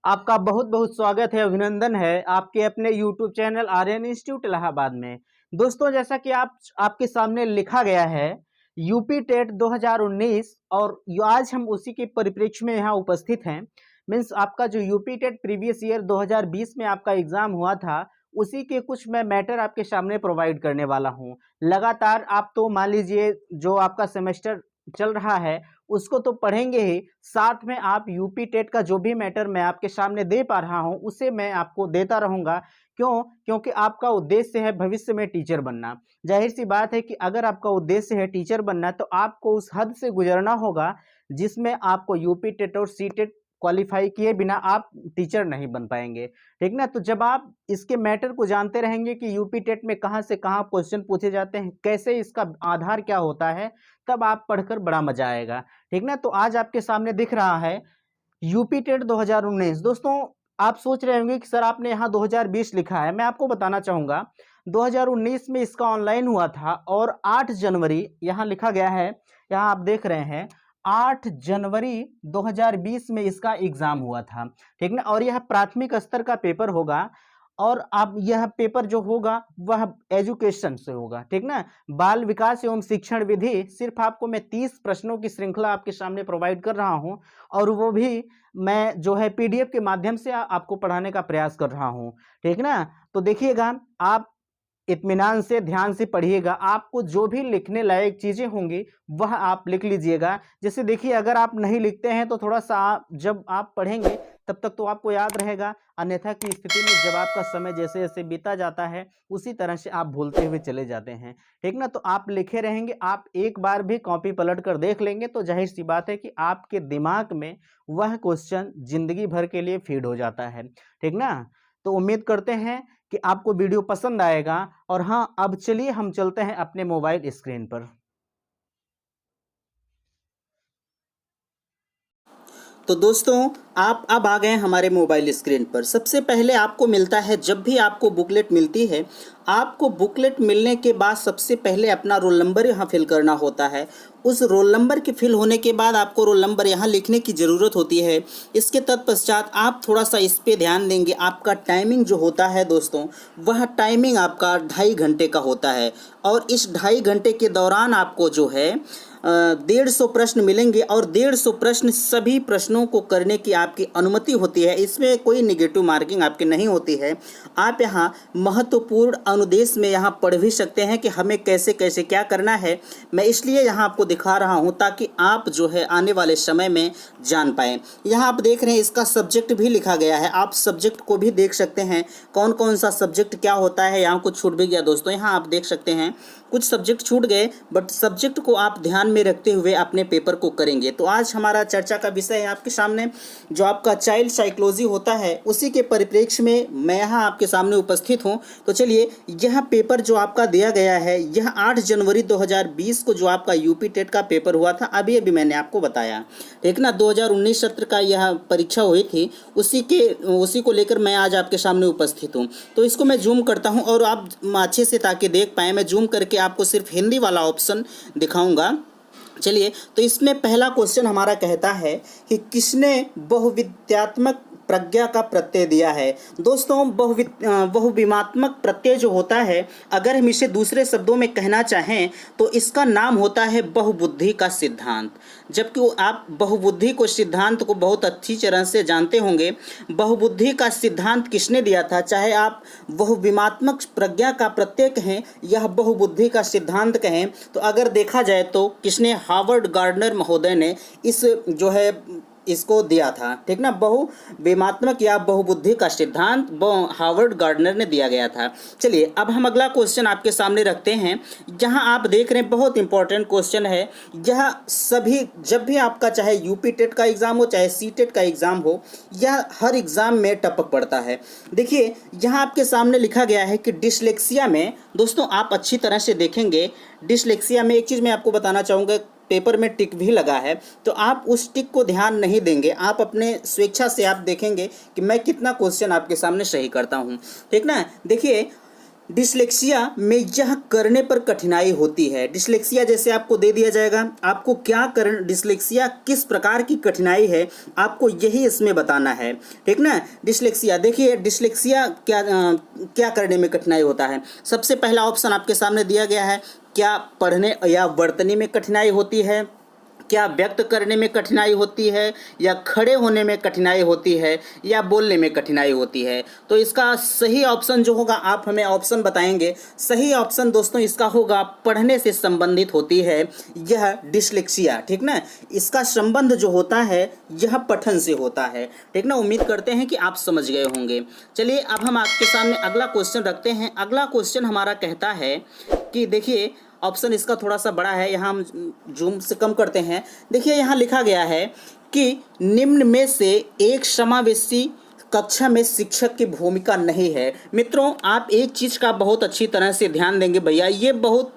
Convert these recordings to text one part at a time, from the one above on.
आपका बहुत बहुत स्वागत है, अभिनंदन है आपके अपने YouTube channel Aryan institute Allahabad में। दोस्तों, जैसा कि आपके सामने लिखा गया है यूपी टेट 2019 और आज हम उसी के परिप्रेक्ष्य में यहाँ उपस्थित हैं। मीन्स आपका जो यूपी टेट प्रीवियस ईयर 2020 में आपका एग्जाम हुआ था, उसी के कुछ मैं मैटर आपके सामने प्रोवाइड करने वाला हूँ। लगातार आप तो मान लीजिए जो आपका सेमेस्टर चल रहा है उसको तो पढ़ेंगे ही, साथ में आप यूपी टेट का जो भी मैटर मैं आपके सामने दे पा रहा हूं उसे मैं आपको देता रहूंगा। क्यों? क्योंकि आपका उद्देश्य है भविष्य में टीचर बनना। जाहिर सी बात है कि अगर आपका उद्देश्य है टीचर बनना तो आपको उस हद से गुजरना होगा जिसमें आपको यूपी टेट और सी टेट क्वालिफाई किए बिना आप टीचर नहीं बन पाएंगे। ठीक ना? तो जब आप इसके मैटर को जानते रहेंगे कि यूपी टेट में कहाँ से कहाँ क्वेश्चन पूछे जाते हैं, कैसे इसका आधार क्या होता है, तब आप पढ़कर बड़ा मजा आएगा। ठीक ना? तो आज आपके सामने दिख रहा है यूपी टेट 2019। दोस्तों, आप सोच रहे होंगे कि सर आपने यहाँ 2020 लिखा है। मैं आपको बताना चाहूँगा 2019 में इसका ऑनलाइन हुआ था और 8 जनवरी यहाँ लिखा गया है, यहाँ आप देख रहे हैं 8 जनवरी 2020 में इसका एग्जाम हुआ था। ठीक ना? और यह प्राथमिक स्तर का पेपर होगा और अब यह पेपर जो होगा वह एजुकेशन से होगा। ठीक ना? बाल विकास एवं शिक्षण विधि, सिर्फ आपको मैं 30 प्रश्नों की श्रृंखला आपके सामने प्रोवाइड कर रहा हूं और वो भी मैं जो है पीडीएफ के माध्यम से आपको पढ़ाने का प्रयास कर रहा हूं। ठीक ना? तो देखिएगा, आप इत्मीनान से ध्यान से पढ़िएगा। आपको जो भी लिखने लायक चीजें होंगी वह आप लिख लीजिएगा। जैसे देखिए, अगर आप नहीं लिखते हैं तो थोड़ा सा जब आप पढ़ेंगे तब तक तो आपको याद रहेगा, अन्यथा की स्थिति में जब आपका समय जैसे जैसे बीता जाता है उसी तरह से आप भूलते हुए चले जाते हैं। ठीक ना? तो आप लिखे रहेंगे, आप एक बार भी कॉपी पलट कर देख लेंगे तो जाहिर सी बात है कि आपके दिमाग में वह क्वेश्चन जिंदगी भर के लिए फीड हो जाता है। ठीक ना? तो उम्मीद करते हैं कि आपको वीडियो पसंद आएगा। और हाँ, अब चलिए हम चलते हैं अपने मोबाइल स्क्रीन पर। तो दोस्तों, आप अब आ गए हमारे मोबाइल स्क्रीन पर। सबसे पहले आपको मिलता है, जब भी आपको बुकलेट मिलती है, आपको बुकलेट मिलने के बाद सबसे पहले अपना रोल नंबर यहाँ फिल करना होता है। उस रोल नंबर के फिल होने के बाद आपको रोल नंबर यहाँ लिखने की ज़रूरत होती है। इसके तत्पश्चात आप थोड़ा सा इस पे ध्यान देंगे। आपका टाइमिंग जो होता है दोस्तों, वह टाइमिंग आपका 2.5 घंटे का होता है और इस 2.5 घंटे के दौरान आपको जो है 150 प्रश्न मिलेंगे और 150 प्रश्न सभी प्रश्नों को करने की आपकी अनुमति होती है। इसमें कोई निगेटिव मार्किंग आपकी नहीं होती है। आप यहाँ महत्वपूर्ण अनुदेश में यहाँ पढ़ भी सकते हैं कि हमें कैसे कैसे क्या करना है। मैं इसलिए यहाँ आपको दिखा रहा हूँ ताकि आप जो है आने वाले समय में जान पाएँ। यहाँ आप देख रहे हैं इसका सब्जेक्ट भी लिखा गया है, आप सब्जेक्ट को भी देख सकते हैं कौन कौन सा सब्जेक्ट क्या होता है। यहाँ कुछ छूट भी गया दोस्तों, यहाँ आप देख सकते हैं कुछ सब्जेक्ट छूट गए, बट सब्जेक्ट को आप ध्यान में रखते हुए अपने पेपर को करेंगे। तो आज हमारा चर्चा का विषय है आपके सामने जो आपका चाइल्ड साइकोलॉजी होता है, उसी के परिप्रेक्ष्य में मैं यहाँ आपके सामने उपस्थित हूँ। तो चलिए, यह पेपर जो आपका दिया गया है, यह 8 जनवरी 2020 को जो आपका यूपी टेट का पेपर हुआ था, अभी अभी मैंने आपको बताया। ठीक ना? 2019 सत्र का यह परीक्षा हुई थी, उसी को लेकर मैं आज आपके सामने उपस्थित हूँ। तो इसको मैं जूम करता हूँ और आप अच्छे से ताकि देख पाएँ, मैं जूम करके आपको सिर्फ हिंदी वाला ऑप्शन दिखाऊंगा। चलिए, तो इसमें पहला क्वेश्चन हमारा कहता है कि किसने बहुविद्यात्मक प्रज्ञा का प्रत्यय दिया है। दोस्तों, बहुविमात्मक प्रत्यय जो होता है, अगर हम इसे दूसरे शब्दों में कहना चाहें तो इसका नाम होता है बहुबुद्धि का सिद्धांत। जबकि आप बहुबुद्धि को सिद्धांत को बहुत अच्छी तरह से जानते होंगे। बहुबुद्धि का सिद्धांत किसने दिया था? चाहे आप बहुविमात्मक प्रज्ञा का प्रत्यय कहें या बहुबुद्धि का सिद्धांत कहें, तो अगर देखा जाए तो किसने? हार्वर्ड गार्डनर महोदय ने इस जो है इसको दिया था। ठीक ना? बहुविमात्मक या बहुबुद्धि का सिद्धांत हार्वर्ड गार्डनर ने दिया गया था। चलिए, अब हम अगला क्वेश्चन आपके सामने रखते हैं। जहां आप देख रहे हैं बहुत इंपॉर्टेंट क्वेश्चन है। यह सभी, जब भी आपका चाहे यूपी टेट का एग्जाम हो चाहे सी टेट का एग्जाम हो, यह हर एग्जाम में टपक पड़ता है। देखिए, यहाँ आपके सामने लिखा गया है कि डिसलेक्सिया में, दोस्तों आप अच्छी तरह से देखेंगे, डिसलेक्सिया में एक चीज़ मैं आपको बताना चाहूँगा, पेपर में टिक भी लगा है, तो आप उस टिक को ध्यान नहीं देंगे। आप अपने स्वेच्छा से आप देखेंगे कि मैं कितना क्वेश्चन आपके सामने सही करता हूं। ठीक ना? देखिए, डिसलेक्सिया में यह करने पर कठिनाई होती है। डिसलेक्सिया जैसे आपको दे दिया जाएगा, आपको क्या कर डिसलेक्सिया किस प्रकार की कठिनाई है आपको यही इसमें बताना है, ठीक ना। डिसलेक्सिया देखिए, डिसलेक्सिया क्या करने में कठिनाई होता है। सबसे पहला ऑप्शन आपके सामने दिया गया है, क्या पढ़ने या वर्तनी में कठिनाई होती है, क्या व्यक्त करने में कठिनाई होती है, या खड़े होने में कठिनाई होती है, या बोलने में कठिनाई होती है। तो इसका सही ऑप्शन जो होगा, आप हमें ऑप्शन बताएंगे। सही ऑप्शन दोस्तों इसका होगा पढ़ने से संबंधित होती है यह डिसलेक्सिया, ठीक ना। इसका संबंध जो होता है यह पठन से होता है, ठीक ना। उम्मीद करते हैं कि आप समझ गए होंगे। चलिए अब हम आपके सामने अगला क्वेश्चन रखते हैं। अगला क्वेश्चन हमारा कहता है कि देखिए, ऑप्शन इसका थोड़ा सा बड़ा है, यहाँ हम जूम से कम करते हैं। देखिए यहाँ लिखा गया है कि निम्न में से एक समावेशी कक्षा में शिक्षक की भूमिका नहीं है। मित्रों, आप एक चीज़ का बहुत अच्छी तरह से ध्यान देंगे भैया, ये बहुत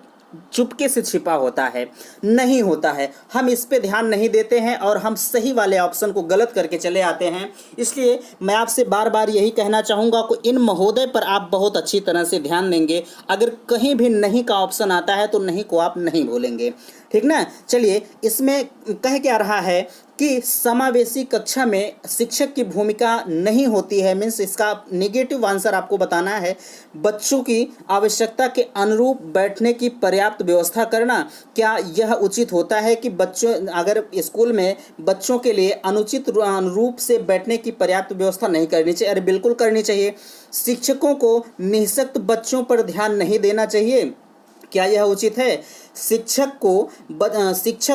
चुपके से छिपा होता है, नहीं होता है। हम इस पे ध्यान नहीं देते हैं और हम सही वाले ऑप्शन को गलत करके चले आते हैं। इसलिए मैं आपसे बार बार यही कहना चाहूँगा कि इन महोदय पर आप बहुत अच्छी तरह से ध्यान देंगे। अगर कहीं भी नहीं का ऑप्शन आता है तो नहीं को आप नहीं भूलेंगे, ठीक ना। चलिए, इसमें कह क्या रहा है कि समावेशी कक्षा में शिक्षक की भूमिका नहीं होती है, मीन्स इसका नेगेटिव आंसर आपको बताना है। बच्चों की आवश्यकता के अनुरूप बैठने की पर्याप्त व्यवस्था करना, क्या यह उचित होता है कि बच्चों अगर स्कूल में बच्चों के लिए अनुचित रूप से बैठने की पर्याप्त व्यवस्था नहीं करनी चाहिए? अरे बिल्कुल करनी चाहिए। शिक्षकों को निःशक्त बच्चों पर ध्यान नहीं देना चाहिए, क्या यह उचित है? शिक्षक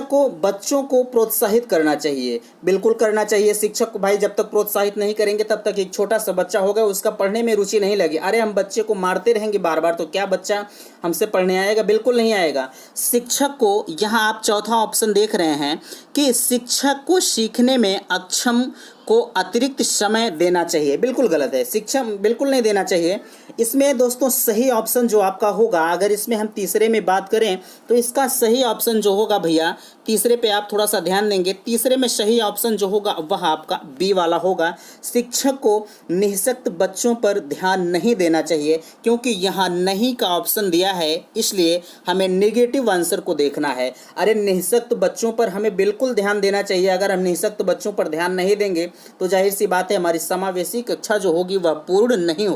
को बच्चों को प्रोत्साहित करना चाहिए, बिल्कुल करना चाहिए। शिक्षक को भाई जब तक प्रोत्साहित नहीं करेंगे तब तक एक छोटा सा बच्चा होगा, उसका पढ़ने में रुचि नहीं लगी। अरे हम बच्चे को मारते रहेंगे बार बार तो क्या बच्चा हमसे पढ़ने आएगा? बिल्कुल नहीं आएगा। शिक्षक को, यहाँ आप चौथा ऑप्शन देख रहे हैं कि शिक्षक को सीखने में अक्षम को अतिरिक्त समय देना चाहिए, बिल्कुल गलत है। शिक्षा बिल्कुल नहीं देना चाहिए। इसमें दोस्तों सही ऑप्शन जो आपका होगा, अगर इसमें हम तीसरे में बात करें तो इसका सही ऑप्शन जो होगा भैया, तीसरे पे आप थोड़ा सा ध्यान देंगे, तीसरे में सही ऑप्शन जो होगा वह आपका बी वाला होगा। शिक्षक को निःशक्त बच्चों पर ध्यान नहीं देना चाहिए, क्योंकि यहाँ नहीं का ऑप्शन दिया है, इसलिए हमें नेगेटिव आंसर को देखना है। अरे निःशक्त बच्चों पर हमें बिल्कुल ध्यान देना चाहिए। अगर हम निःशक्त बच्चों पर ध्यान नहीं देंगे तो जाहिर सी बात है हमारी समावेशी कक्षा जो होगी वह पूर्ण नहीं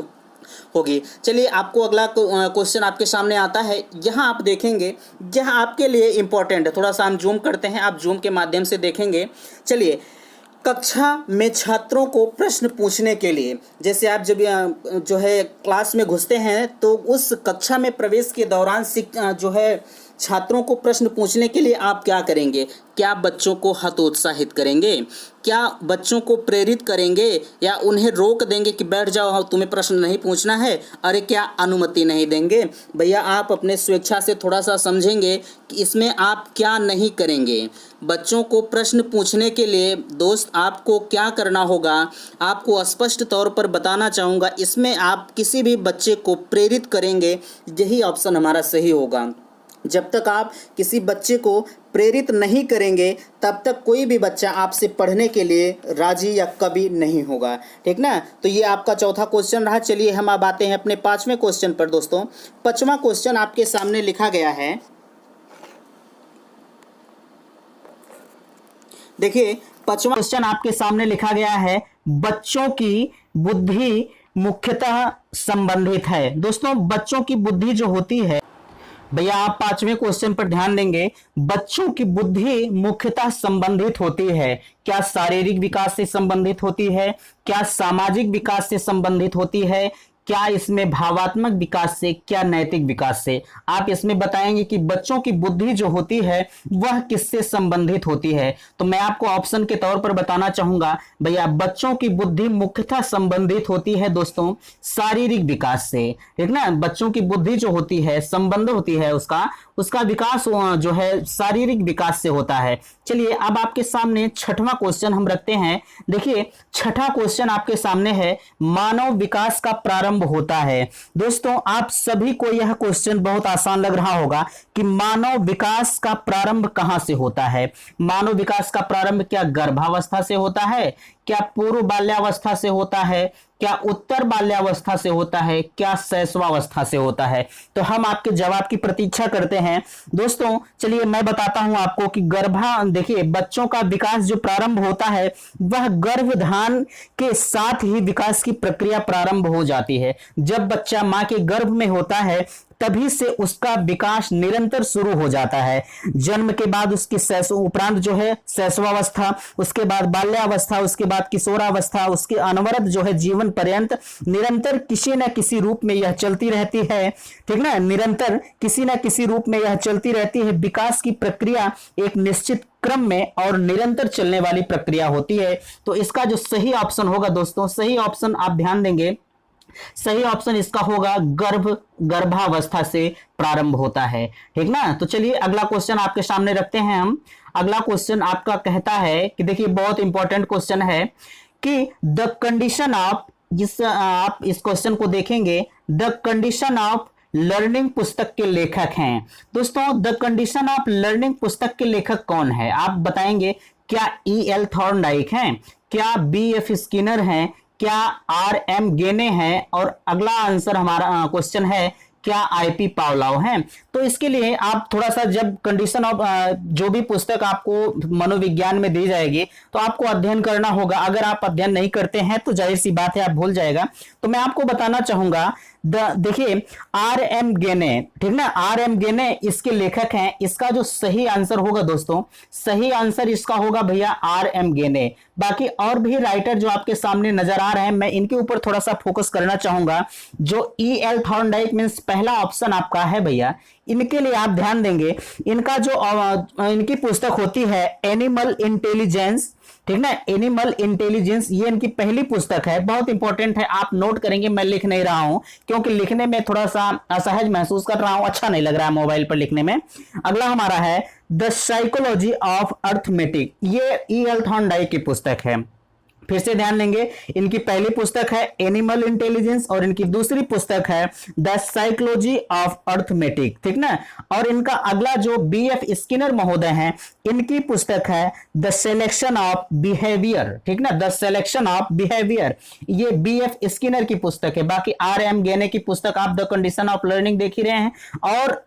होगी। चलिए, आपको अगला क्वेश्चन आपके सामने आता है। यहाँ आप देखेंगे, यह आपके लिए इंपॉर्टेंट है। थोड़ा सा हम जूम करते हैं, आप जूम के माध्यम से देखेंगे। चलिए, कक्षा में छात्रों को प्रश्न पूछने के लिए, जैसे आप जब जो है क्लास में घुसते हैं तो उस कक्षा में प्रवेश के दौरान जो है छात्रों को प्रश्न पूछने के लिए आप क्या करेंगे? क्या बच्चों को हतोत्साहित करेंगे? क्या बच्चों को प्रेरित करेंगे, या उन्हें रोक देंगे कि बैठ जाओ तुम्हें प्रश्न नहीं पूछना है? अरे क्या अनुमति नहीं देंगे? भैया आप अपने स्वेच्छा से थोड़ा सा समझेंगे कि इसमें आप क्या नहीं करेंगे। बच्चों को प्रश्न पूछने के लिए दोस्त आपको क्या करना होगा, आपको स्पष्ट तौर पर बताना चाहूँगा। इसमें आप किसी भी बच्चे को प्रेरित करेंगे, यही ऑप्शन हमारा सही होगा। जब तक आप किसी बच्चे को प्रेरित नहीं करेंगे तब तक कोई भी बच्चा आपसे पढ़ने के लिए राजी या कभी नहीं होगा, ठीक ना। तो ये आपका चौथा क्वेश्चन रहा। चलिए हम अब आते हैं अपने पांचवें क्वेश्चन पर। दोस्तों, पांचवा क्वेश्चन आपके सामने लिखा गया है। देखिए, पांचवा क्वेश्चन आपके सामने लिखा गया है, बच्चों की बुद्धि मुख्यतः संबंधित है। दोस्तों, बच्चों की बुद्धि जो होती है भैया, आप पांचवें क्वेश्चन पर ध्यान देंगे। बच्चों की बुद्धि मुख्यतः संबंधित होती है। क्या शारीरिक विकास से संबंधित होती है? क्या सामाजिक विकास से संबंधित होती है? क्या इसमें भावात्मक विकास से, क्या नैतिक विकास से? आप इसमें बताएंगे कि बच्चों की बुद्धि जो होती है वह किससे संबंधित होती है। तो मैं आपको ऑप्शन के तौर पर बताना चाहूंगा भैया, बच्चों की बुद्धि मुख्यतः संबंधित होती है दोस्तों शारीरिक विकास से, ठीक ना। बच्चों की बुद्धि जो होती है, संबंध होती है उसका विकास जो है शारीरिक विकास से होता है। चलिए अब आपके सामने छठवां क्वेश्चन हम रखते हैं। देखिए, छठा क्वेश्चन आपके सामने है, मानव विकास का प्रारंभ प्रारंभ होता है। दोस्तों आप सभी को यह क्वेश्चन बहुत आसान लग रहा होगा कि मानव विकास का प्रारंभ कहां से होता है। मानव विकास का प्रारंभ क्या गर्भावस्था से होता है, क्या पूर्व बाल्यावस्था से होता है, क्या उत्तर बाल्यावस्था से होता है, क्या शैशवावस्था से होता है। तो हम आपके जवाब की प्रतीक्षा करते हैं। दोस्तों चलिए मैं बताता हूं आपको कि देखिए बच्चों का विकास जो प्रारंभ होता है वह गर्भधान के साथ ही विकास की प्रक्रिया प्रारंभ हो जाती है। जब बच्चा मां के गर्भ में होता है तभी से उसका विकास निरंतर शुरू हो जाता है। जन्म के बाद उसकी उपरांत जो है शैशवावस्था, उसके बाद बाल्यावस्था, उसके बाद किशोरावस्था, उसके अनवरत जो है जीवन पर्यंत निरंतर किसी न किसी रूप में यह चलती रहती है। ठीक ना, निरंतर किसी न किसी रूप में यह चलती रहती है। विकास की प्रक्रिया एक निश्चित क्रम में और निरंतर चलने वाली प्रक्रिया होती है। तो इसका जो सही ऑप्शन होगा दोस्तों, सही ऑप्शन आप ध्यान देंगे, सही ऑप्शन इसका होगा गर्भावस्था से प्रारंभ होता है। ठीक ना, तो चलिए अगला क्वेश्चन आपके सामने रखते हैं हम। अगला क्वेश्चन आपका कहता है कि देखिए बहुत इंपॉर्टेंट क्वेश्चन है कि द कंडीशन ऑफ, आप इस क्वेश्चन को देखेंगे, द कंडीशन ऑफ लर्निंग पुस्तक के लेखक हैं। दोस्तों द कंडीशन ऑफ लर्निंग पुस्तक के लेखक कौन है आप बताएंगे। क्या E.L. थॉर्नडाइक हैं, क्या B.F. स्किनर हैं, क्या R.M. गेने हैं, और अगला आंसर हमारा क्वेश्चन है क्या I.P. पावलोव हैं। तो इसके लिए आप थोड़ा सा जब कंडीशन ऑफ जो भी पुस्तक आपको मनोविज्ञान में दी जाएगी तो आपको अध्ययन करना होगा। अगर आप अध्ययन नहीं करते हैं तो जाहिर सी बात है आप भूल जाएगा। तो मैं आपको बताना चाहूंगा देखिए R.M. गेने, ठीक ना, R.M. गेने इसके लेखक हैं। इसका जो सही आंसर होगा दोस्तों, सही आंसर इसका होगा भैया R.M. गेने। बाकी और भी राइटर जो आपके सामने नजर आ रहे हैं मैं इनके ऊपर थोड़ा सा फोकस करना चाहूंगा। जो E.L. थॉर्नडाइक मींस पहला ऑप्शन आपका है भैया, इनके लिए आप ध्यान देंगे। इनका जो इनकी पुस्तक होती है एनिमल इंटेलिजेंस, ठीक ना, एनिमल इंटेलिजेंस, ये इनकी पहली पुस्तक है। बहुत इंपॉर्टेंट है, आप नोट करेंगे। मैं लिख नहीं रहा हूं क्योंकि लिखने में थोड़ा सा असहज महसूस कर रहा हूं, अच्छा नहीं लग रहा है मोबाइल पर लिखने में। अगला हमारा है द साइकोलॉजी ऑफ अर्थमेटिक, ये E.L. थॉर्नडाइक की पुस्तक है। फिर से ध्यान देंगे, इनकी पहली पुस्तक है एनिमल इंटेलिजेंस और इनकी दूसरी पुस्तक है द साइकोलॉजी ऑफ अर्थमेटिक, ठीक ना। और इनका अगला जो B.F. स्किनर महोदय हैं, इनकी पुस्तक है द सिलेक्शन ऑफ बिहेवियर, ठीक ना, द सिलेक्शन ऑफ बिहेवियर, ये B.F. स्किनर की पुस्तक है। बाकी R.M. गेने की पुस्तक आप द कंडीशन ऑफ लर्निंग देख ही रहे हैं। और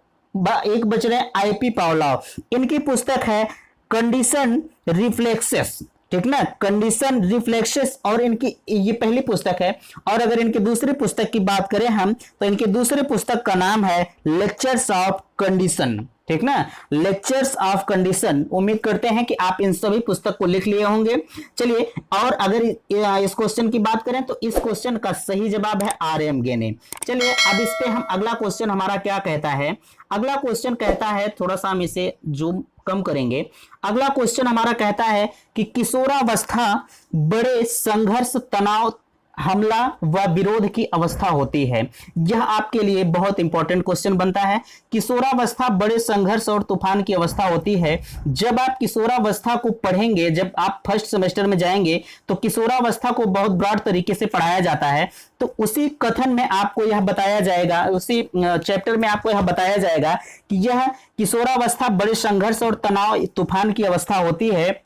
एक बच रहे I.P. पावलोव, इनकी पुस्तक है कंडीशन रिफ्लेक्सेस, ठीक ना, कंडीशन रिफ्लेक्सेस, और इनकी ये पहली पुस्तक है। और अगर इनकी दूसरी पुस्तक की बात करें हम तो इनकी दूसरी पुस्तक का नाम है लेक्चर्स ऑफ कंडीशन, ठीक ना, लेक्चर्स ऑफ कंडीशन। उम्मीद करते हैं कि आप इन सभी पुस्तक को लिख लिए होंगे। चलिए, और अगर इस क्वेश्चन की बात करें तो इस क्वेश्चन का सही जवाब है R.M. गेने। चलिए अब इस पे हम अगला क्वेश्चन हमारा क्या कहता है। अगला क्वेश्चन कहता है, थोड़ा सा हम इसे जूम कम करेंगे। अगला क्वेश्चन हमारा कहता है कि किशोरावस्था बड़े संघर्ष, तनाव, हमला व विरोध की अवस्था होती है। यह आपके लिए बहुत इंपॉर्टेंट क्वेश्चन बनता है। किशोरावस्था बड़े संघर्ष और तूफान की अवस्था होती है। जब आप किशोरावस्था को पढ़ेंगे, जब आप फर्स्ट सेमेस्टर में जाएंगे तो किशोरावस्था को बहुत ब्रॉड तरीके से पढ़ाया जाता है। तो उसी कथन में आपको यह बताया जाएगा, उसी चैप्टर में आपको यह बताया जाएगा कि यह किशोरावस्था बड़े संघर्ष और तनाव, तूफान की अवस्था होती है।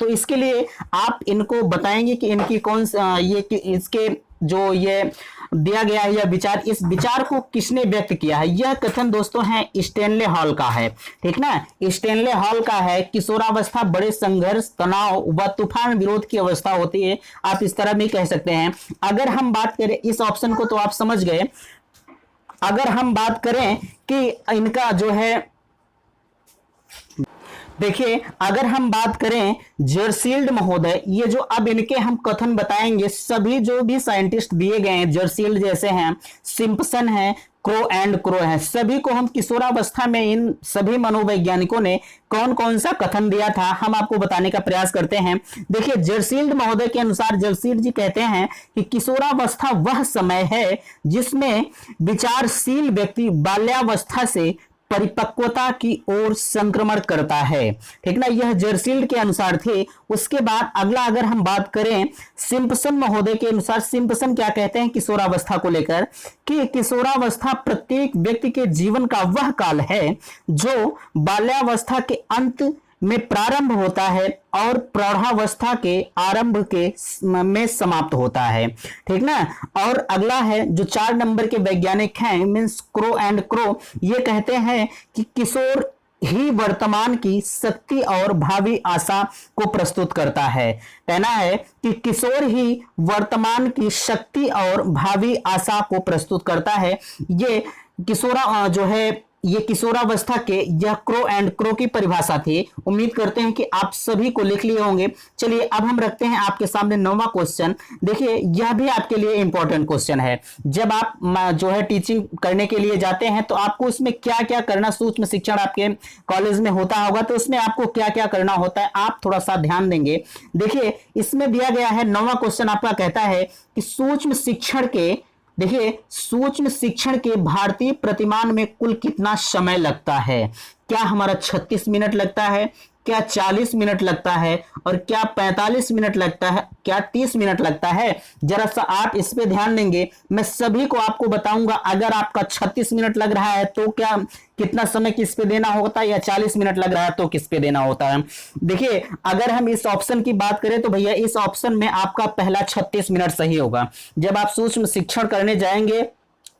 तो इसके लिए आप इनको बताएंगे कि इनकी इसके जो ये दिया गया है यह विचार, इस विचार को किसने व्यक्त किया है। यह कथन दोस्तों है स्टैनले हॉल का है, ठीक ना, स्टैनले हॉल का है। किशोरावस्था बड़े संघर्ष, तनाव व तूफान, विरोध की अवस्था होती है, आप इस तरह भी कह सकते हैं। अगर हम बात करें इस ऑप्शन को तो आप समझ गए। अगर हम बात करें कि इनका जो है, देखिए अगर हम बात करें जर्सील्ड महोदय, ये जो अब इनके हम कथन बताएंगे, सभी जो भी साइंटिस्ट दिए गए हैं, जर्सील्ड जैसे हैं, सिम्पसन हैं, क्रो एंड क्रो हैं, सभी को हम किशोरावस्था में इन सभी मनोवैज्ञानिकों ने कौन कौन सा कथन दिया था हम आपको बताने का प्रयास करते हैं। देखिए जर्सील्ड महोदय के अनुसार, जर्सील्ड जी कहते हैं कि किशोरावस्था वह समय है जिसमें विचारशील व्यक्ति बाल्यावस्था से परिपक्वता की ओर संक्रमण करता है। ठीक ना, यह जर्सील्ड के अनुसार थे। उसके बाद अगला अगर हम बात करें सिम्पसन महोदय के अनुसार, सिम्पसन क्या कहते हैं किशोरावस्था को लेकर, कि किशोरावस्था प्रत्येक व्यक्ति के जीवन का वह काल है जो बाल्यावस्था के अंत में प्रारंभ होता है और प्रौढ़ावस्था के आरंभ के में समाप्त होता है। ठीक ना, और अगला है जो 4 नंबर के वैज्ञानिक हैं मींस क्रो एंड क्रो, ये कहते हैं कि किशोर ही वर्तमान की शक्ति और भावी आशा को प्रस्तुत करता है। कहना है कि किशोर ही वर्तमान की शक्ति और भावी आशा को प्रस्तुत करता है। ये किशोरा जो है ये किशोरावस्था के यह क्रो एंड क्रो की परिभाषा थी। उम्मीद करते हैं कि आप सभी को लिख लिए होंगे। चलिए अब हम रखते हैं आपके सामने 9वां क्वेश्चन। देखिए यह भी आपके लिए इंपॉर्टेंट क्वेश्चन है। जब आप जो है टीचिंग करने के लिए जाते हैं तो आपको उसमें क्या क्या करना, सूक्ष्म शिक्षण आपके कॉलेज में होता होगा तो उसमें आपको क्या क्या करना होता है, आप थोड़ा सा ध्यान देंगे। देखिए इसमें दिया गया है 9वां क्वेश्चन आपका कहता है कि सूक्ष्म शिक्षण के, देखिए सूक्ष्म शिक्षण के भारतीय प्रतिमान में कुल कितना समय लगता है? क्या हमारा 36 मिनट लगता है, क्या 40 मिनट लगता है, और क्या 45 मिनट लगता है, क्या 30 मिनट लगता है? जरा सा आप इस पे ध्यान देंगे। मैं सभी को आपको बताऊंगा अगर आपका 36 मिनट लग रहा है तो क्या कितना समय किस पे देना होता है, या 40 मिनट लग रहा है तो किस पे देना होता है। देखिए अगर हम इस ऑप्शन की बात करें तो भैया इस ऑप्शन में आपका पहला 36 मिनट सही होगा। जब आप सूक्ष्म शिक्षण करने जाएंगे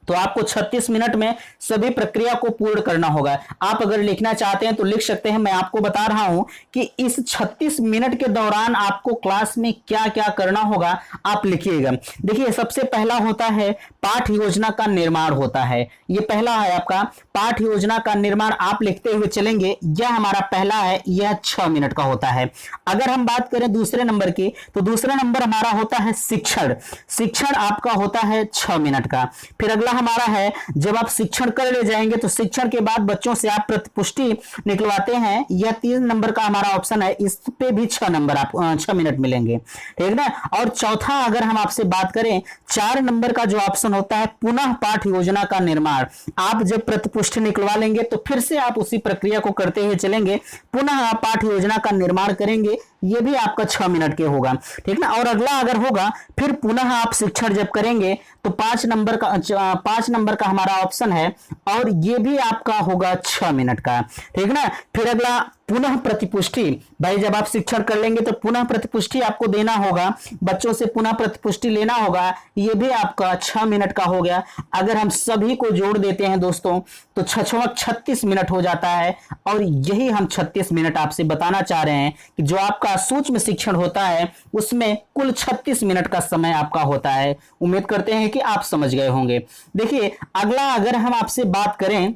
तो आपको 36 मिनट में सभी प्रक्रिया को पूर्ण करना होगा। आप अगर लिखना चाहते हैं तो लिख सकते हैं। मैं आपको बता रहा हूं कि इस 36 मिनट के दौरान आपको क्लास में क्या क्या करना होगा, आप लिखिएगा। देखिए सबसे पहला होता है पाठ योजना का निर्माण होता है। ये पहला है आपका पाठ योजना का निर्माण, आप लिखते हुए चलेंगे। यह हमारा पहला है, यह 6 मिनट का होता है। अगर हम बात करें दूसरे नंबर की तो दूसरा नंबर हमारा होता है शिक्षण। शिक्षण आपका होता है 6 मिनट का। फिर अगला हमारा है जब आप शिक्षण कर ले जाएंगे तो शिक्षण के बाद बच्चों से आप प्रतिपुष्टि निकलवाते हैं, यह 3 नंबर का हमारा ऑप्शन है। इस पे भी 6 नंबर आप 6 मिनट मिलेंगे। ठीक ना, और चौथा अगर हम आपसे बात करें 4 नंबर का जो ऑप्शन होता है पुनः पाठ योजना का निर्माण। आप जब प्रतिपुष्टि निकलवा लेंगे तो फिर से आप उसी प्रक्रिया को करते हुए चलेंगे, पुनः आप पाठ योजना का निर्माण करेंगे। ये भी आपका 6 मिनट के होगा। ठीक ना, और अगला अगर होगा फिर पुनः आप शिक्षण जब करेंगे तो 5 नंबर का हमारा ऑप्शन है, और ये भी आपका होगा 6 मिनट का। ठीक ना, फिर अगला पुनः प्रतिपुष्टि। भाई जब आप शिक्षण कर लेंगे तो पुनः प्रतिपुष्टि आपको देना होगा, बच्चों से पुनः प्रतिपुष्टि लेना होगा। ये भी आपका 6 मिनट का हो गया। अगर हम सभी को जोड़ देते हैं दोस्तों तो 36 मिनट हो जाता है। और यही हम 36 मिनट आपसे बताना चाह रहे हैं कि जो आपका सूक्ष्म शिक्षण होता है उसमें कुल 36 मिनट का समय आपका होता है। उम्मीद करते हैं कि आप समझ गए होंगे। देखिए अगला अगर हम आपसे बात करें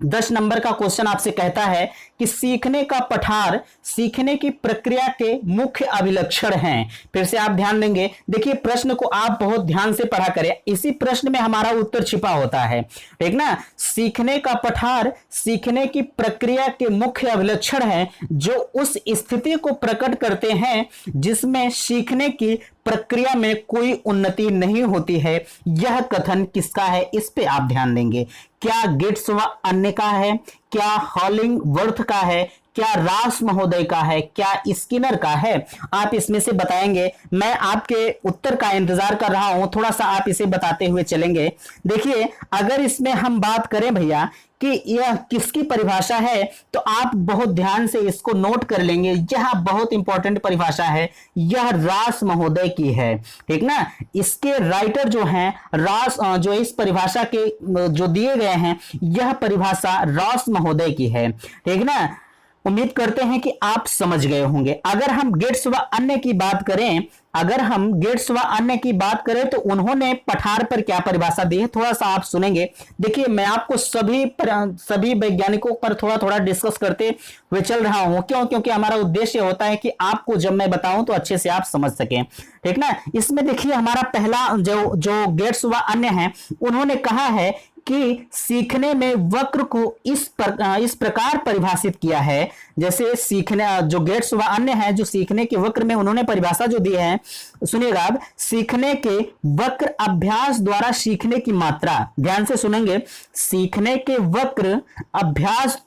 10 नंबर का क्वेश्चन आपसे कहता है कि सीखने का पठार सीखने की प्रक्रिया के मुख्य अभिलक्षण हैं। फिर से आप ध्यान देंगे, देखिए प्रश्न को आप बहुत ध्यान से पढ़ा करें, इसी प्रश्न में हमारा उत्तर छिपा होता है। ठीक ना, सीखने का पठार सीखने की प्रक्रिया के मुख्य अभिलक्षण हैं जो उस स्थिति को प्रकट करते हैं जिसमें सीखने की प्रक्रिया में कोई उन्नति नहीं होती है। यह कथन किसका है, इस पे आप ध्यान देंगे। क्या गेट्स व अन्य का है, क्या हॉलिंगवर्थ का है, क्या रास महोदय का है, क्या स्किनर का है? आप इसमें से बताएंगे। मैं आपके उत्तर का इंतजार कर रहा हूं, थोड़ा सा आप इसे बताते हुए चलेंगे। देखिए अगर इसमें हम बात करें भैया कि यह किसकी परिभाषा है तो आप बहुत ध्यान से इसको नोट कर लेंगे। यह बहुत इंपॉर्टेंट परिभाषा है, यह रास महोदय की है। ठीक ना, इसके राइटर जो हैं रास, जो इस परिभाषा के जो दिए गए हैं, यह परिभाषा रास महोदय की है। ठीक ना, उम्मीद करते हैं कि आप समझ गए होंगे। अगर हम गेट्स व अन्य की बात करें तो उन्होंने पठार पर क्या परिभाषा दी है, थोड़ा सा आप सुनेंगे। देखिए मैं आपको सभी वैज्ञानिकों पर थोड़ा थोड़ा डिस्कस करते हुए चल रहा हूं। क्यों? क्योंकि हमारा उद्देश्य होता है कि आपको जब मैं बताऊं तो अच्छे से आप समझ सकें। ठीक ना, इसमें देखिए हमारा पहला जो गेट्स व अन्य है, उन्होंने कहा है कि सीखने में वक्र को इस प्रकार परिभाषित किया है, जैसे सीखने जो गेट्स व अन्य हैं जो सीखने के वक्र में उन्होंने परिभाषा जो दी है, सुनिएगा आप, सीखने के वक्र अभ्यास द्वारा सीखने की मात्रा, ध्यान से सुनेंगे, सीखने के वक्र अभ्यास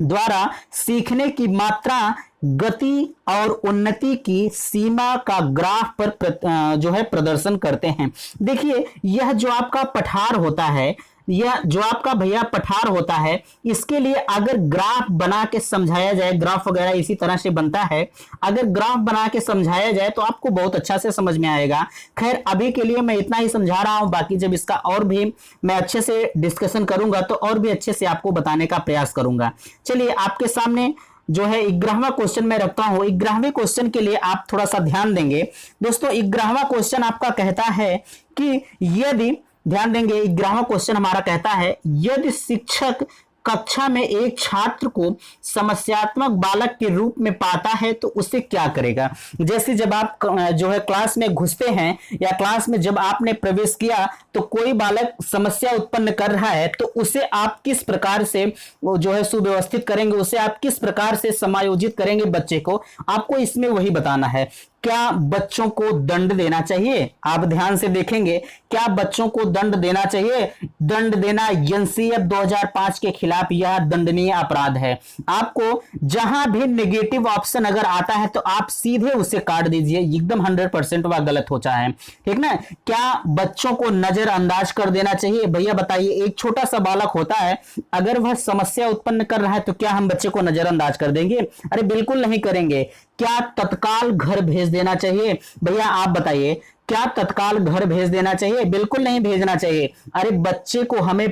द्वारा सीखने की मात्रा, गति और उन्नति की सीमा का ग्राफ पर जो है प्रदर्शन करते हैं। देखिए यह जो आपका पठार होता है, यह जो आपका भैया पठार होता है, इसके लिए अगर ग्राफ बना के समझाया जाए, ग्राफ वगैरह इसी तरह से बनता है, अगर ग्राफ बना के समझाया जाए तो आपको बहुत अच्छा से समझ में आएगा। खैर अभी के लिए मैं इतना ही समझा रहा हूं, बाकी जब इसका और भी मैं अच्छे से डिस्कशन करूंगा तो और भी अच्छे से आपको बताने का प्रयास करूंगा। चलिए आपके सामने जो है 11वां क्वेश्चन मैं रखता हूं। 11वें क्वेश्चन के लिए आप थोड़ा सा ध्यान देंगे दोस्तों। 11वां क्वेश्चन आपका कहता है कि यदि, ध्यान देंगे, 11वां क्वेश्चन हमारा कहता है यदि शिक्षक कक्षा में एक छात्र को समस्यात्मक बालक के रूप में पाता है तो उसे क्या करेगा। जैसे जब आप जो है क्लास में घुसते हैं या क्लास में जब आपने प्रवेश किया तो कोई बालक समस्या उत्पन्न कर रहा है तो उसे आप किस प्रकार से जो है सुव्यवस्थित करेंगे, उसे आप किस प्रकार से समायोजित करेंगे बच्चे को, आपको इसमें वही बताना है। क्या बच्चों को दंड देना चाहिए, आप ध्यान से देखेंगे, क्या बच्चों को दंड देना चाहिए। दंड देना एनसीएफ 2005 के खिलाफ यह दंडनीय अपराध है। आपको जहां भी नेगेटिव ऑप्शन अगर आता है तो आप सीधे उसे काट दीजिए, एकदम 100% वह गलत होता है, ठीक ना। क्या बच्चों को नजरअंदाज कर देना चाहिए, भैया बताइए, एक छोटा सा बालक होता है, अगर वह समस्या उत्पन्न कर रहा है तो क्या हम बच्चे को नजरअंदाज कर देंगे? अरे बिल्कुल नहीं करेंगे। क्या तत्काल घर भेज देना चाहिए, भैया आप बताइए, क्या तत्काल घर भेज देना चाहिए? बिल्कुल नहीं भेजना चाहिए। अरे बच्चे को हमें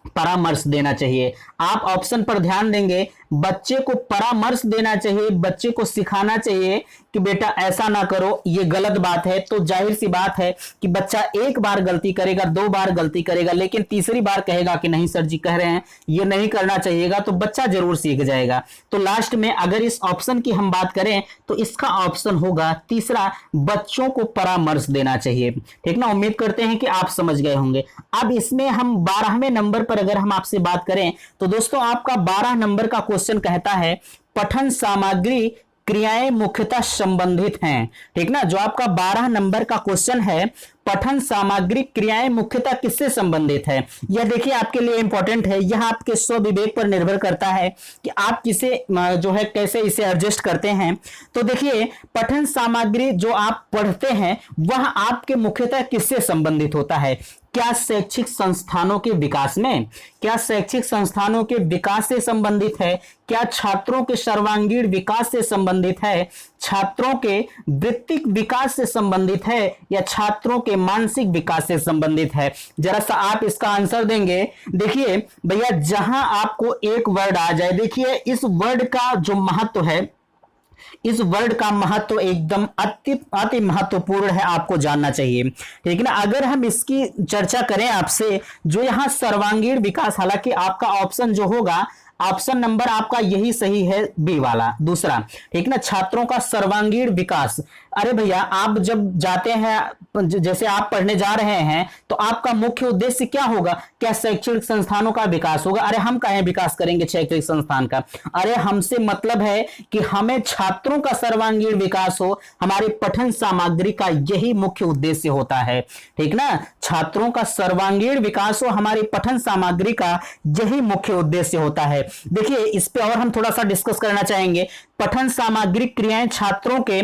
परामर्श देना चाहिए। आप ऑप्शन पर ध्यान देंगे, बच्चे को परामर्श देना चाहिए, बच्चे को सिखाना चाहिए कि बेटा ऐसा ना करो, ये गलत बात है। तो जाहिर सी बात है कि बच्चा एक बार गलती करेगा, 2 बार गलती करेगा, लेकिन तीसरी बार कहेगा कि नहीं सर जी कह रहे हैं ये नहीं करना चाहिएगा, तो बच्चा जरूर सीख जाएगा। तो लास्ट में अगर इस ऑप्शन की हम बात करें तो इसका ऑप्शन होगा तीसरा, बच्चों को परामर्श देना चाहिए, ठीक ना। उम्मीद करते हैं कि आप समझ गए होंगे। अब इसमें हम 12वें नंबर पर अगर हम आपसे बात करें तो दोस्तों आपका 12 नंबर का क्वेश्चन कहता है पठन सामग्री क्रियाएं मुख्यतः संबंधित हैं, ठीक ना। जो आपका 12 नंबर का क्वेश्चन है, पठन सामग्री क्रियाएं मुख्यतः किससे संबंधित है, यह देखिए आपके लिए इंपॉर्टेंट है। यह आपके स्वविवेक पर निर्भर करता है कि आप किसे जो है कैसे इसे एडजस्ट करते हैं। तो देखिए पठन सामग्री जो आप पढ़ते हैं वह आपके मुख्यतः किससे संबंधित होता है। क्या शैक्षिक संस्थानों के विकास में, क्या शैक्षिक संस्थानों के विकास से संबंधित है, क्या छात्रों के सर्वांगीण विकास से संबंधित है, छात्रों के वृत्तिक विकास से संबंधित है, या छात्रों के मानसिक विकास से संबंधित है। जरा सा आप इसका आंसर देंगे। देखिए भैया जहां आपको एक वर्ड आ जाए, देखिए इस वर्ड का जो महत्व है, इस वर्ड का महत्व एकदम अति महत्वपूर्ण है, आपको जानना चाहिए, ठीक है ना। अगर हम इसकी चर्चा करें आपसे, जो यहां सर्वांगीण विकास, हालांकि आपका ऑप्शन जो होगा, ऑप्शन नंबर आपका यही सही है, बी वाला दूसरा, ठीक ना, छात्रों का सर्वांगीण विकास। अरे भैया आप जब जाते हैं, जैसे आप पढ़ने जा रहे हैं तो आपका मुख्य उद्देश्य क्या होगा, क्या शैक्षणिक संस्थानों का विकास होगा। अरे हम कहें विकास करेंगे शैक्षणिक संस्थान का, अरे हमसे मतलब है कि हमें छात्रों का सर्वांगीण विकास हो, हमारे पठन सामग्री का यही मुख्य उद्देश्य होता है, ठीक ना। छात्रों का सर्वांगीण विकास हो, हमारी पठन सामग्री का यही मुख्य उद्देश्य होता है। देखिए इस पे और हम थोड़ा सा डिस्कस करना चाहेंगे। पठन सामग्री क्रियाएं छात्रों के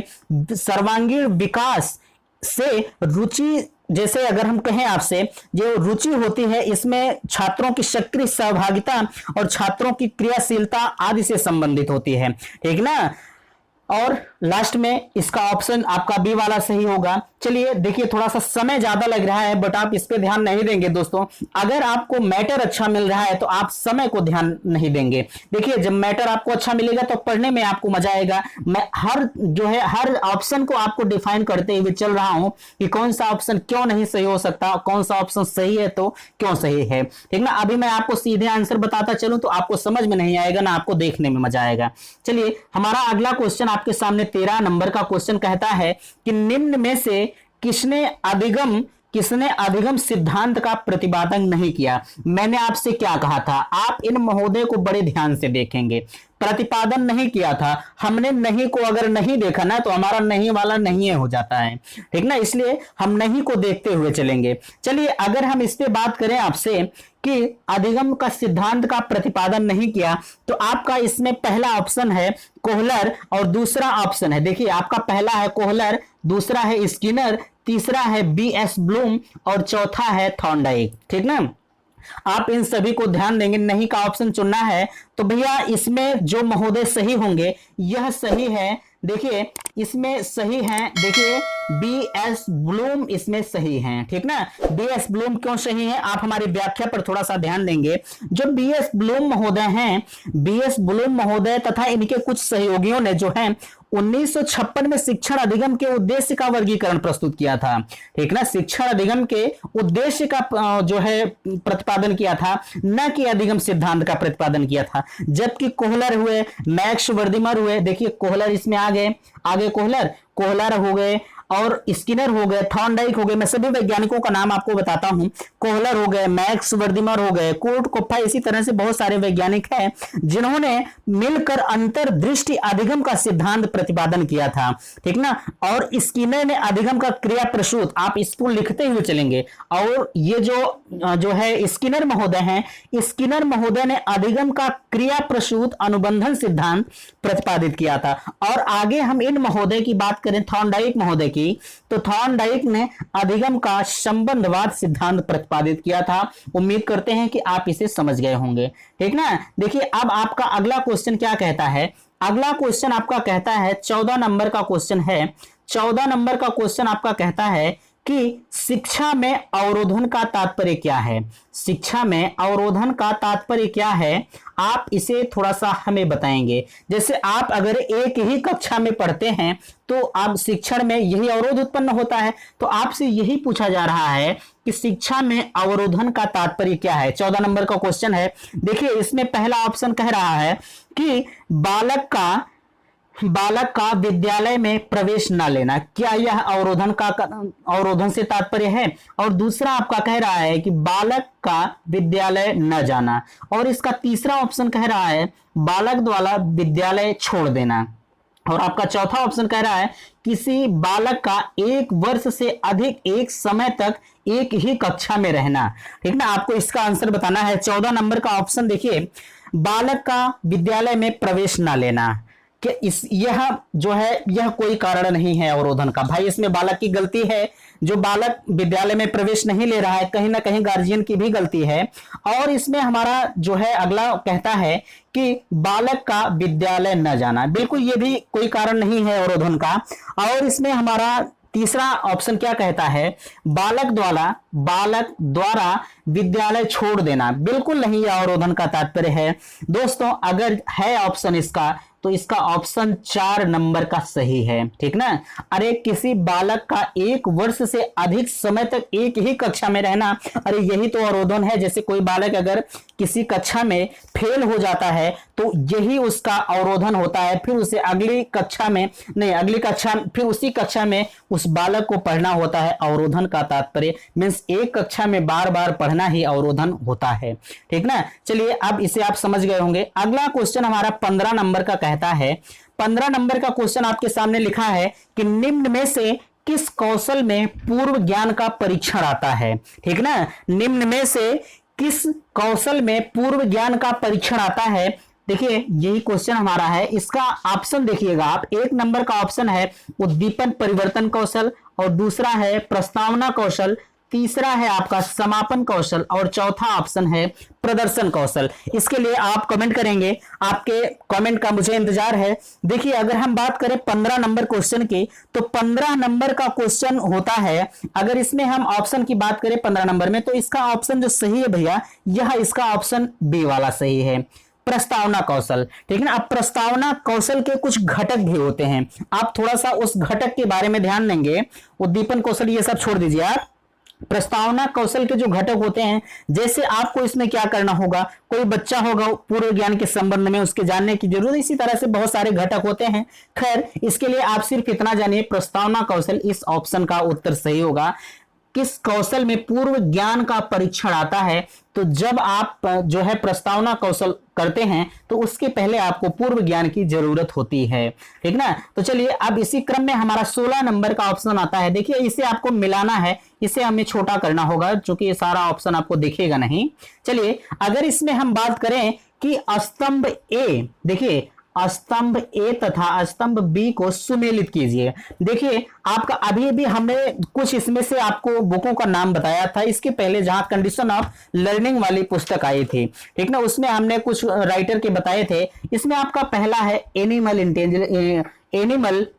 सर्वांगीण विकास से रुचि, जैसे अगर हम कहें आपसे, जो रुचि होती है इसमें छात्रों की सक्रिय सहभागिता और छात्रों की क्रियाशीलता आदि से संबंधित होती है, ठीक ना। और लास्ट में इसका ऑप्शन आपका बी वाला सही होगा। चलिए देखिए थोड़ा सा समय ज्यादा लग रहा है बट आप इस पे ध्यान नहीं देंगे दोस्तों। अगर आपको मैटर अच्छा मिल रहा है तो आप समय को ध्यान नहीं देंगे। देखिए जब मैटर आपको अच्छा मिलेगा तो पढ़ने में आपको मजा आएगा। मैं हर ऑप्शन को आपको डिफाइन करते हुए चल रहा हूं कि कौन सा ऑप्शन क्यों नहीं सही हो सकता, कौन सा ऑप्शन सही है तो क्यों सही है, ठीक ना। अभी मैं आपको सीधे आंसर बताता चलूं तो आपको समझ में नहीं आएगा ना आपको देखने में मजा आएगा। चलिए हमारा अगला क्वेश्चन आपके सामने 13 नंबर का क्वेश्चन कहता है कि निम्न में से किसने अधिगम किसने अधिगम सिद्धांत का प्रतिपादन नहीं किया। मैंने आपसे क्या कहा था, आप इन महोदय को बड़े ध्यान से देखेंगे। प्रतिपादन नहीं किया था, हमने नहीं को अगर नहीं देखा ना तो हमारा नहीं वाला नहीं हो जाता है, ठीक ना, इसलिए हम नहीं को देखते हुए चलेंगे। चलिए अगर हम इस पे बात करें आपसे कि अधिगम का सिद्धांत का प्रतिपादन नहीं किया, तो आपका इसमें पहला ऑप्शन है कोहलर और दूसरा ऑप्शन है, देखिए आपका पहला है कोहलर, दूसरा है स्किनर, तीसरा है बीएस ब्लूम और चौथा है थॉर्नडाइक, ठीक ना। आप इन सभी को ध्यान देंगे, नहीं का ऑप्शन चुनना है तो भैया इसमें जो महोदय सही होंगे यह सही है, देखिए इसमें सही है, देखिए बीएस ब्लूम इसमें सही हैं, ठीक ना। बीएस ब्लूम क्यों सही है, आप हमारी व्याख्या पर थोड़ा सा ध्यान देंगे। जो बीएस ब्लूम महोदय हैं, बीएस ब्लूम महोदय तथा इनके कुछ सहयोगियों ने जो है 1956 में शिक्षण अधिगम के उद्देश्य का वर्गीकरण प्रस्तुत किया था, ठीक ना। शिक्षण अधिगम के उद्देश्य का जो है प्रतिपादन किया था, न कि अधिगम सिद्धांत का प्रतिपादन किया था। जबकि कोहलर हुए, मैक्स वर्दिमर हुए, देखिए कोहलर इसमें आगे कोहलर हो गए और स्किनर हो गए, थॉर्नडाइक हो गए, मैं सभी वैज्ञानिकों का नाम आपको बताता हूं, कोहलर हो गए, मैक्स वर्दिमर हो गए, कुर्ट कोप्पा, इसी तरह से बहुत सारे वैज्ञानिक हैं जिन्होंने मिलकर अंतर्दृष्टि अधिगम का सिद्धांत प्रतिपादन किया था, ठीक ना। और स्किनर ने अधिगम का क्रिया प्रसूत, आप इसको लिखते हुए चलेंगे, और ये जो है स्किनर महोदय हैं, स्किनर महोदय ने अधिगम का क्रिया प्रसूत अनुबंधन सिद्धांत प्रतिपादित किया था। और आगे हम इन महोदय की बात करें, थॉर्नडाइक महोदय की, तो थॉर्नडाइक ने अधिगम का संबंधवाद सिद्धांत प्रतिपादित किया था। उम्मीद करते हैं कि आप इसे समझ गए होंगे, ठीक ना। देखिए अब आपका अगला क्वेश्चन क्या कहता है, अगला क्वेश्चन आपका कहता है 14 नंबर का क्वेश्चन है, 14 नंबर का क्वेश्चन आपका कहता है कि शिक्षा में अवरोधन का तात्पर्य क्या है। शिक्षा में अवरोधन का तात्पर्य क्या है, आप इसे थोड़ा सा हमें बताएंगे। जैसे आप अगर एक ही कक्षा में पढ़ते हैं तो आप शिक्षण में यही अवरोध उत्पन्न होता है, तो आपसे यही पूछा जा रहा है कि शिक्षा में अवरोधन का तात्पर्य क्या है। 14 नंबर का क्वेश्चन है, देखिए इसमें पहला ऑप्शन कह रहा है कि बालक का विद्यालय में प्रवेश न लेना, क्या यह अवरोधन से तात्पर्य है। और दूसरा आपका कह रहा है कि बालक का विद्यालय न जाना, और इसका तीसरा ऑप्शन कह रहा है बालक द्वारा विद्यालय छोड़ देना। और आपका चौथा ऑप्शन कह रहा है किसी बालक का 1 वर्ष से अधिक एक समय तक एक ही कक्षा में रहना, ठीक ना। आपको इसका आंसर बताना है। 14 नंबर का ऑप्शन देखिए, बालक का विद्यालय में प्रवेश न लेना, कि यह जो है यह कोई कारण नहीं है अवरोधन का। भाई इसमें बालक की गलती है, जो बालक विद्यालय में प्रवेश नहीं ले रहा है, कहीं ना कहीं गार्जियन की भी गलती है। और इसमें हमारा जो है अगला कहता है कि बालक का विद्यालय न जाना, बिल्कुल ये भी कोई कारण नहीं है अवरोधन का। और इसमें हमारा तीसरा ऑप्शन क्या कहता है, बालक द्वारा विद्यालय छोड़ देना, बिल्कुल नहीं यह अवरोधन का तात्पर्य है। दोस्तों अगर है ऑप्शन इसका, तो इसका ऑप्शन 4 नंबर का सही है, ठीक ना। अरे किसी बालक का 1 वर्ष से अधिक समय तक एक ही कक्षा में रहना, अरे यही तो अवरोधन है। जैसे कोई बालक अगर किसी कक्षा में फेल हो जाता है तो यही उसका अवरोधन होता है, फिर उसे फिर उसी कक्षा में उस बालक को पढ़ना होता है। अवरोधन का तात्पर्य मीन्स एक कक्षा में बार बार पढ़ना ही अवरोधन होता है, ठीक ना। चलिए अब इसे आप समझ गए होंगे। अगला क्वेश्चन हमारा 15 नंबर का कहता है, 15 नंबर का क्वेश्चन आपके सामने लिखा है कि निम्न में से किस कौशल में पूर्व ज्ञान का परीक्षण आता है, ठीक ना। निम्न में से किस कौशल में पूर्व ज्ञान का परीक्षण आता है, देखिए यही क्वेश्चन हमारा है। इसका ऑप्शन देखिएगा आप, 1 नंबर का ऑप्शन है उद्दीपन परिवर्तन कौशल, और दूसरा है प्रस्तावना कौशल, तीसरा है आपका समापन कौशल, और चौथा ऑप्शन है प्रदर्शन कौशल। इसके लिए आप कमेंट करेंगे, आपके कमेंट का मुझे इंतजार है। देखिए अगर हम बात करें 15 नंबर क्वेश्चन की, तो 15 नंबर का क्वेश्चन होता है, अगर इसमें हम ऑप्शन की बात करें 15 नंबर में, तो इसका ऑप्शन जो सही है भैया, यह इसका ऑप्शन बी वाला सही है, प्रस्तावना कौशल, ठीक है ना। अब प्रस्तावना कौशल के कुछ घटक भी होते हैं, आप थोड़ा सा उस घटक के बारे में ध्यान देंगे। उद्दीपन कौशल ये सब छोड़ दीजिए आप, प्रस्तावना कौशल के जो घटक होते हैं, जैसे आपको इसमें क्या करना होगा, कोई बच्चा होगा पूर्व ज्ञान के संबंध में उसके जानने की जरूरत, इसी तरह से बहुत सारे घटक होते हैं। खैर इसके लिए आप सिर्फ इतना जानिए, प्रस्तावना कौशल इस ऑप्शन का उत्तर सही होगा। किस कौशल में पूर्व ज्ञान का परीक्षण आता है, तो जब आप जो है प्रस्तावना कौशल करते हैं तो उसके पहले आपको पूर्व ज्ञान की जरूरत होती है, ठीक ना। तो चलिए अब इसी क्रम में हमारा 16 नंबर का ऑप्शन आता है। देखिए इसे आपको मिलाना है, इसे हमें छोटा करना होगा क्योंकि ये सारा ऑप्शन आपको दिखेगा नहीं। चलिए अगर इसमें हम बात करें कि स्तंभ ए, देखिए स्तंभ ए तथा स्तंभ बी को सुमेलित कीजिए। देखिए आपका अभी भी हमने कुछ इसमें से आपको बुकों का नाम बताया था, इसके पहले जहां कंडीशन ऑफ लर्निंग वाली पुस्तक आई थी, ठीक ना, उसमें हमने कुछ राइटर के बताए थे। इसमें आपका पहला है एनिमल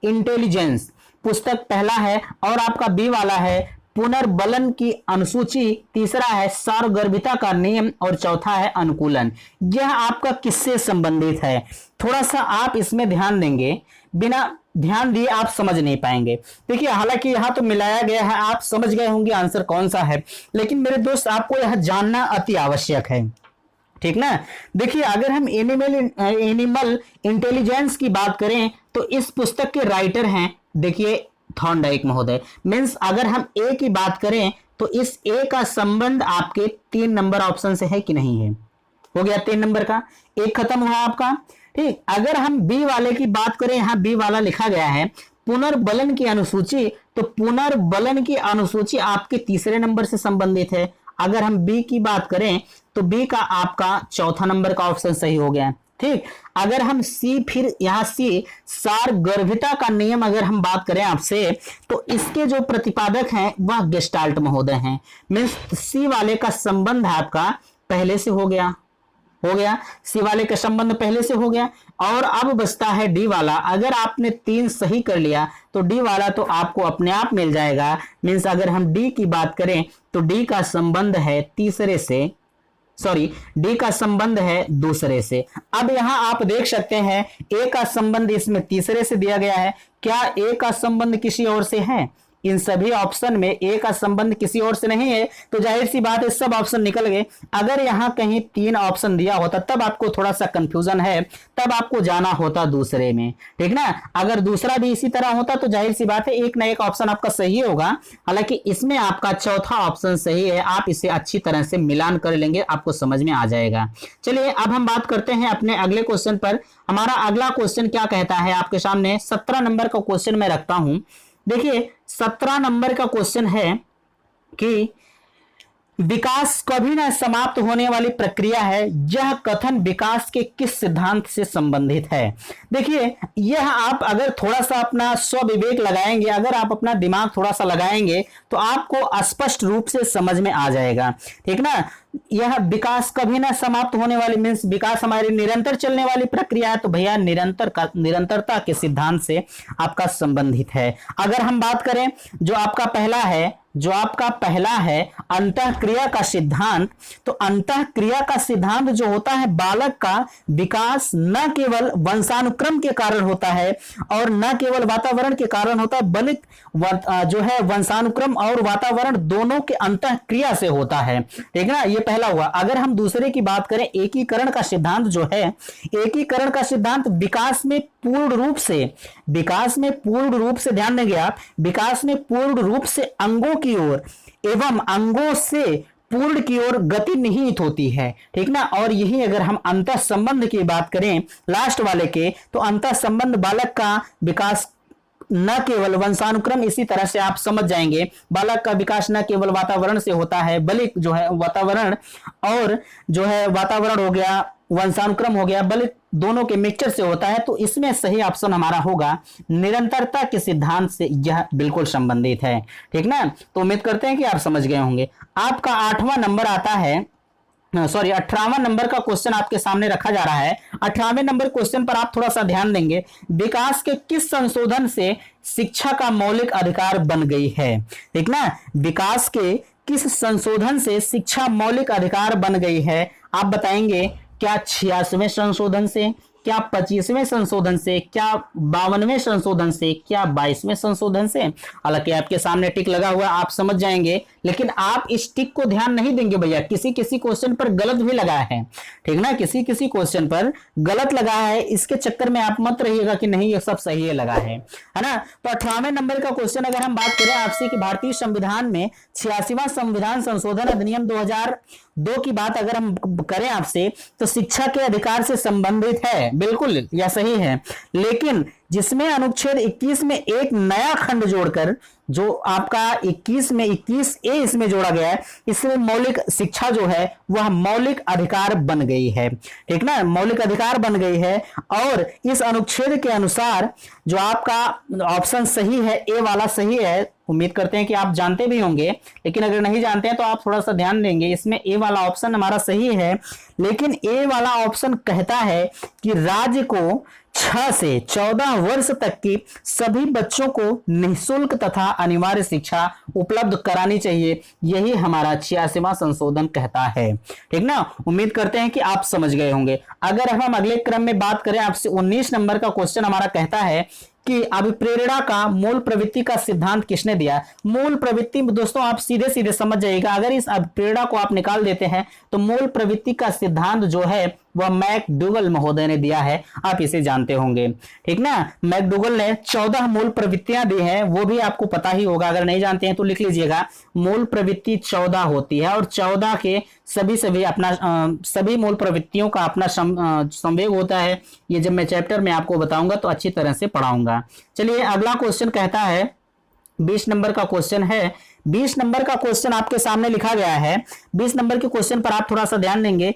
इंटेलिजेंस पुस्तक पहला है, और आपका बी वाला है पुनर्बलन की अनुसूची, तीसरा है सारगर्भिता का नियम, और चौथा है अनुकूलन। यह आपका किससे संबंधित है, थोड़ा सा आप इसमें ध्यान देंगे, बिना ध्यान दिए आप समझ नहीं पाएंगे। देखिए हालांकि यहां तो मिलाया गया है, आप समझ गए होंगे आंसर कौन सा है, लेकिन मेरे दोस्त आपको यह जानना अति आवश्यक है, ठीक ना। देखिए अगर हम एनिमल इंटेलिजेंस की बात करें तो इस पुस्तक के राइटर हैं, देखिए थॉर्नडाइक महोदय। मींस अगर हम ए की बात करें तो इस ए का संबंध आपके 3 नंबर ऑप्शन से है कि नहीं है, हो गया 3 नंबर का, एक खत्म हुआ आपका, ठीक। अगर हम बी वाले की बात करें, यहां बी वाला लिखा गया है पुनर्बलन की अनुसूची, तो पुनर्बलन की अनुसूची आपके तीसरे नंबर से संबंधित है। अगर हम बी की बात करें तो बी का आपका चौथा नंबर का ऑप्शन सही हो गया, ठीक। अगर हम सी, फिर यहां सी सारगर्भिता का नियम अगर हम बात करें आपसे, तो इसके जो प्रतिपादक हैं वह गेस्टाल्ट महोदय हैं। मीन्स सी वाले का संबंध आपका पहले से हो गया, सी वाले का संबंध पहले से हो गया। और अब बचता है डी वाला। अगर आपने 3 सही कर लिया तो डी वाला तो आपको अपने आप मिल जाएगा। मीन्स अगर हम डी की बात करें तो डी का संबंध है डी का संबंध है दूसरे से। अब यहां आप देख सकते हैं ए का संबंध इसमें तीसरे से दिया गया है। क्या ए का संबंध किसी और से है? इन सभी ऑप्शन में ए का संबंध किसी और से नहीं है, तो जाहिर सी बात है सब ऑप्शन निकल गए। अगर यहां कहीं 3 ऑप्शन दिया होता तब आपको थोड़ा सा कंफ्यूजन है, तब आपको जाना होता दूसरे में, ठीक ना। अगर दूसरा भी इसी तरह होता तो जाहिर सी बात है एक ना एक ऑप्शन आपका सही होगा। हालांकि इसमें आपका चौथा ऑप्शन सही है, आप इसे अच्छी तरह से मिलान कर लेंगे, आपको समझ में आ जाएगा। चलिए अब हम बात करते हैं अपने अगले क्वेश्चन पर। हमारा अगला क्वेश्चन क्या कहता है आपके सामने, 17 नंबर का क्वेश्चन मैं रखता हूं। देखिए 17 नंबर का क्वेश्चन है कि विकास कभी न समाप्त होने वाली प्रक्रिया है, यह कथन विकास के किस सिद्धांत से संबंधित है। देखिए यह आप अगर थोड़ा सा अपना स्वविवेक लगाएंगे, अगर आप अपना दिमाग थोड़ा सा लगाएंगे तो आपको स्पष्ट रूप से समझ में आ जाएगा, ठीक ना। यह विकास कभी ना समाप्त होने वाली मीन्स विकास हमारी निरंतर चलने वाली प्रक्रिया है, तो भैया निरंतरता के सिद्धांत से आपका संबंधित है। अगर हम बात करें जो आपका पहला है अंतःक्रिया का सिद्धांत, तो अंतःक्रिया का सिद्धांत जो होता है बालक का विकास न केवल वंशानुक्रम के कारण होता है और न केवल वातावरण के कारण होता है, बल्कि जो है वंशानुक्रम और वातावरण दोनों के अंतःक्रिया से होता है, ठीक है ना। ये पहला हुआ। अगर हम दूसरे की बात करें एकीकरण का सिद्धांत जो है, एकीकरण का सिद्धांत विकास में पूर्ण रूप से ध्यान देंगे आप, विकास में पूर्ण रूप से अंगों की ओर एवं अंगों से पूर्ण की ओर गति निहित होती है, ठीक ना। और यही अगर हम अंतः संबंध की बात करें लास्ट वाले के, तो अंतः संबंध बालक का विकास न केवल वंशानुक्रम, इसी तरह से आप समझ जाएंगे बालक का विकास न केवल वातावरण से होता है, बल्कि जो है वातावरण और जो है वातावरण हो गया, वंशानुक्रम हो गया, बल्कि दोनों के मिक्सचर से होता है। तो इसमें सही ऑप्शन हमारा होगा निरंतरता के सिद्धांत से यह बिल्कुल संबंधित है, ठीक ना। तो उम्मीद करते हैं कि आप समझ गए होंगे। आपका 8वां नंबर आता है, 18वां नंबर का क्वेश्चन आपके सामने रखा जा रहा है। 18वें नंबर क्वेश्चन पर आप थोड़ा सा ध्यान देंगे, विकास के किस संशोधन से शिक्षा का मौलिक अधिकार बन गई है, ठीक ना। विकास के किस संशोधन से शिक्षा मौलिक अधिकार बन गई है, आप बताएंगे क्या 86वें संशोधन से, क्या 25वें संशोधन से, क्या 52वें संशोधन से, क्या 22वें संशोधन से? हालांकि आपके सामने टिक लगा हुआ है, आप समझ जाएंगे, लेकिन आप इस टिक को ध्यान नहीं देंगे भैया, किसी किसी क्वेश्चन पर गलत भी लगा है, ठीक ना, किसी किसी क्वेश्चन पर गलत लगा है, इसके चक्कर में आप मत रहिएगा कि नहीं ये सब सही है लगा है ना। तो 18वें नंबर का क्वेश्चन अगर हम बात करें आपसे कि भारतीय संविधान में 86वां संविधान संशोधन अधिनियम 2002 की बात अगर हम करें आपसे, तो शिक्षा के अधिकार से संबंधित है, बिल्कुल यह सही है, लेकिन जिसमें अनुच्छेद 21 में एक नया खंड जोड़कर, जो आपका 21 में 21A इसमें जोड़ा गया है, इसमें मौलिक शिक्षा जो है वह मौलिक अधिकार बन गई है, ठीक ना, मौलिक अधिकार बन गई है। और इस अनुच्छेद के अनुसार जो आपका ऑप्शन सही है, ए वाला सही है, उम्मीद करते हैं कि आप जानते भी होंगे, लेकिन अगर नहीं जानते हैं तो आप थोड़ा सा ध्यान देंगे, इसमें ए वाला ऑप्शन हमारा सही है। लेकिन ए वाला ऑप्शन कहता है कि राज्य को 6 से 14 वर्ष तक की सभी बच्चों को निःशुल्क तथा अनिवार्य शिक्षा उपलब्ध करानी चाहिए, यही हमारा 86वां संशोधन कहता है, ठीक ना। उम्मीद करते हैं कि आप समझ गए होंगे। अगर हम अगले क्रम में बात करें आपसे, 19 नंबर का क्वेश्चन हमारा कहता है कि अभिप्रेरणा का मूल प्रवृत्ति का सिद्धांत किसने दिया? मूल प्रवृत्ति दोस्तों आप सीधे सीधे समझ जाइएगा, अगर इस अभिप्रेरणा को आप निकाल देते हैं तो मूल प्रवृत्ति का सिद्धांत जो है वह मैकडूगल महोदय ने दिया है, आप इसे जानते होंगे, ठीक ना। मैकडूगल ने 14 मूल प्रवृत्तियां दी हैं, वो भी आपको पता ही होगा, अगर नहीं जानते हैं तो लिख लीजिएगा। मूल प्रवृत्ति 14 होती है और 14 के सभी अपना सभी मूल प्रवृत्तियों का अपना संवेग होता है। ये जब मैं चैप्टर में आपको बताऊंगा तो अच्छी तरह से पढ़ाऊंगा। चलिए अगला क्वेश्चन कहता है, 20 नंबर का क्वेश्चन है। 20 नंबर का क्वेश्चन आपके सामने लिखा गया है। 20 नंबर के क्वेश्चन पर आप थोड़ा सा ध्यान देंगे।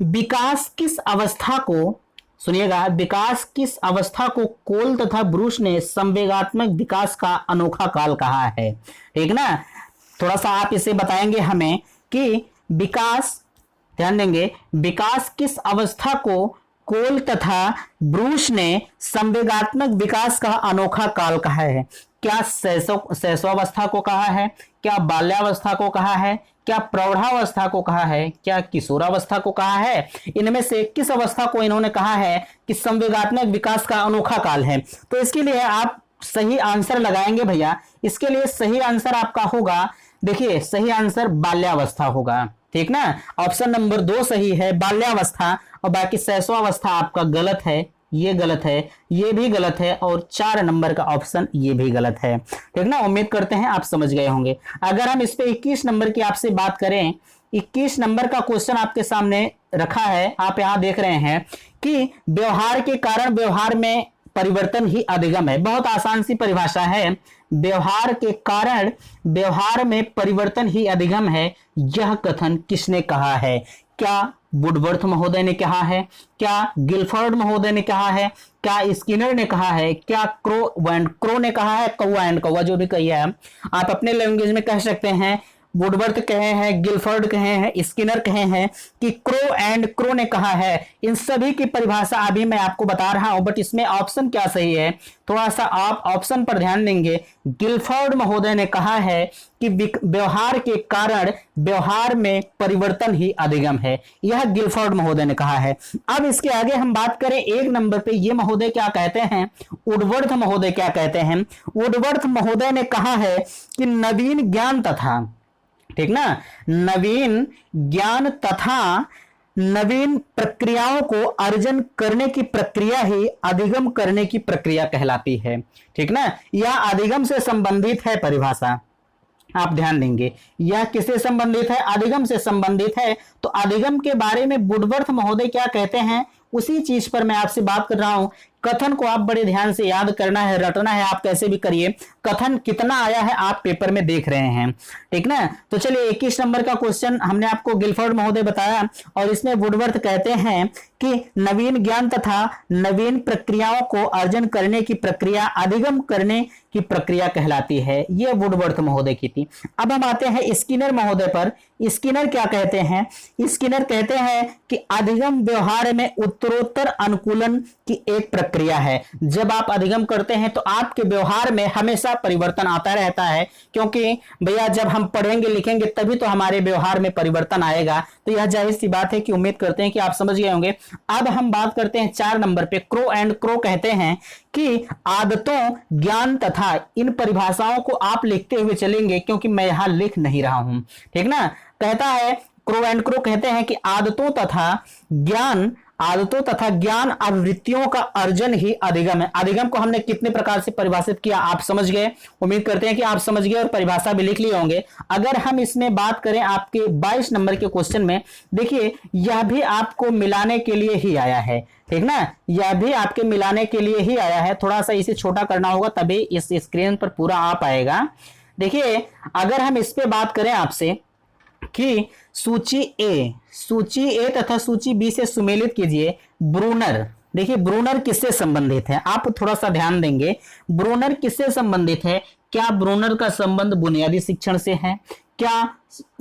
विकास किस अवस्था को, सुनिएगा, विकास किस अवस्था को कोल तथा ब्रूस ने संवेगात्मक विकास का अनोखा काल कहा है, ठीक ना। थोड़ा सा आप इसे बताएंगे हमें कि विकास, ध्यान देंगे, विकास किस अवस्था को कोल तथा ब्रूस ने संवेगात्मक विकास का अनोखा काल कहा है? क्या शैशवावस्था को कहा है, क्या बाल्यावस्था को कहा है, क्या प्रौढ़ावस्था को कहा है, क्या किशोरावस्था को कहा है? इनमें से किस अवस्था को इन्होंने कहा है कि संवेगात्मक विकास का अनोखा काल है? तो इसके लिए आप सही आंसर लगाएंगे भैया। इसके लिए सही आंसर आपका होगा, देखिए सही आंसर बाल्यावस्था होगा, ठीक ना। ऑप्शन नंबर 2 सही है, बाल्यावस्था, और बाकी शैशवावस्था आपका गलत है, ये गलत है, ये भी गलत है, और 4 नंबर का ऑप्शन ये भी गलत है, ठीक ना। उम्मीद करते हैं आप समझ गए होंगे। अगर हम इस पे 21 नंबर की आपसे बात करें, 21 नंबर का क्वेश्चन आपके सामने रखा है, आप यहां देख रहे हैं कि व्यवहार के कारण व्यवहार में परिवर्तन ही अधिगम है। बहुत आसान सी परिभाषा है, व्यवहार के कारण व्यवहार में परिवर्तन ही अधिगम है, यह कथन किसने कहा है? क्या वुडवर्थ महोदय ने कहा है, क्या गिलफोर्ड महोदय ने कहा है, क्या स्किनर ने कहा है, क्या क्रो ने कहा है, कौवा एंड कौवा जो भी कहिए आप अपने लैंग्वेज में कह सकते हैं। वुडवर्थ कहे हैं, गिलफोर्ड कहे हैं, स्किनर कहे हैं, कि क्रो एंड क्रो ने कहा है। इन सभी की परिभाषा अभी मैं आपको बता रहा हूं, बट इसमें ऑप्शन क्या सही है, थोड़ा सा आप ऑप्शन पर ध्यान देंगे। गिलफोर्ड महोदय ने कहा है कि व्यवहार के कारण व्यवहार में परिवर्तन ही अधिगम है, यह गिलफोर्ड महोदय ने कहा है। अब इसके आगे हम बात करें 1 नंबर पे, ये महोदय क्या कहते हैं, वुडवर्थ महोदय क्या कहते हैं? वुडवर्थ महोदय ने कहा है कि नवीन ज्ञान तथा, ठीक ना, नवीन ज्ञान तथा नवीन प्रक्रियाओं को अर्जन करने की प्रक्रिया ही अधिगम करने की प्रक्रिया कहलाती है, ठीक ना। यह अधिगम से संबंधित है परिभाषा, आप ध्यान देंगे, यह किससे संबंधित है? अधिगम से संबंधित है। तो अधिगम के बारे में वुडवर्थ महोदय क्या कहते हैं, उसी चीज पर मैं आपसे बात कर रहा हूं। कथन को आप बड़े ध्यान से याद करना है, रटना है, आप कैसे भी करिए। कथन कितना आया है आप पेपर में देख रहे हैं, ठीक ना। तो चलिए 21 नंबर का क्वेश्चन हमने आपको गिलफोर्ड महोदय बताया, और इसमें वुडवर्थ कहते हैं कि नवीन ज्ञान तथा नवीन प्रक्रियाओं को अर्जन करने की प्रक्रिया अधिगम करने की प्रक्रिया कहलाती है, यह वुडवर्थ महोदय की थी। अब हम आते हैं स्किनर महोदय पर। स्किनर क्या कहते हैं? स्किनर कहते हैं कि अधिगम व्यवहार में उत्तरोत्तर अनुकूलन की एक प्रक्रिया है। जब आप अधिगम करते हैं तो आपके व्यवहार में हमेशा परिवर्तन आता रहता है, क्योंकि भैया जब हम पढ़ेंगे लिखेंगे तभी तो हमारे व्यवहार में परिवर्तन आएगा। तो यह जाहिर सी बात है कि उम्मीद करते हैं कि आप समझ गए होंगे। अब हम बात करते हैं 4 नंबर पे। क्रो एंड क्रो कहते हैं कि आदतों, ज्ञान तथा, इन परिभाषाओं को आप लिखते हुए चलेंगे क्योंकि मैं यहां लिख नहीं रहा हूं, ठीक ना। कहता है क्रो एंड क्रो कहते हैं कि आदतों तथा ज्ञान आवृत्तियों का अर्जन ही अधिगम है। अधिगम को हमने कितने प्रकार से परिभाषित किया आप समझ गए। उम्मीद करते हैं कि आप समझ गए और परिभाषा भी लिख लिए होंगे। अगर हम इसमें बात करें आपके 22 नंबर के क्वेश्चन में, देखिए यह भी आपको मिलाने के लिए ही आया है, ठीक ना। यह भी आपके मिलाने के लिए ही आया है। थोड़ा सा इसे छोटा करना होगा तभी इस स्क्रीन पर पूरा आ पाएगा। देखिए अगर हम इस पे बात करें आपसे कि सूची ए तथा सूची बी से सुमेलित कीजिए। ब्रूनर, देखिए ब्रूनर किससे संबंधित है, आप थोड़ा सा ध्यान देंगे। ब्रूनर किससे संबंधित है? क्या ब्रूनर का संबंध बुनियादी शिक्षण से है? क्या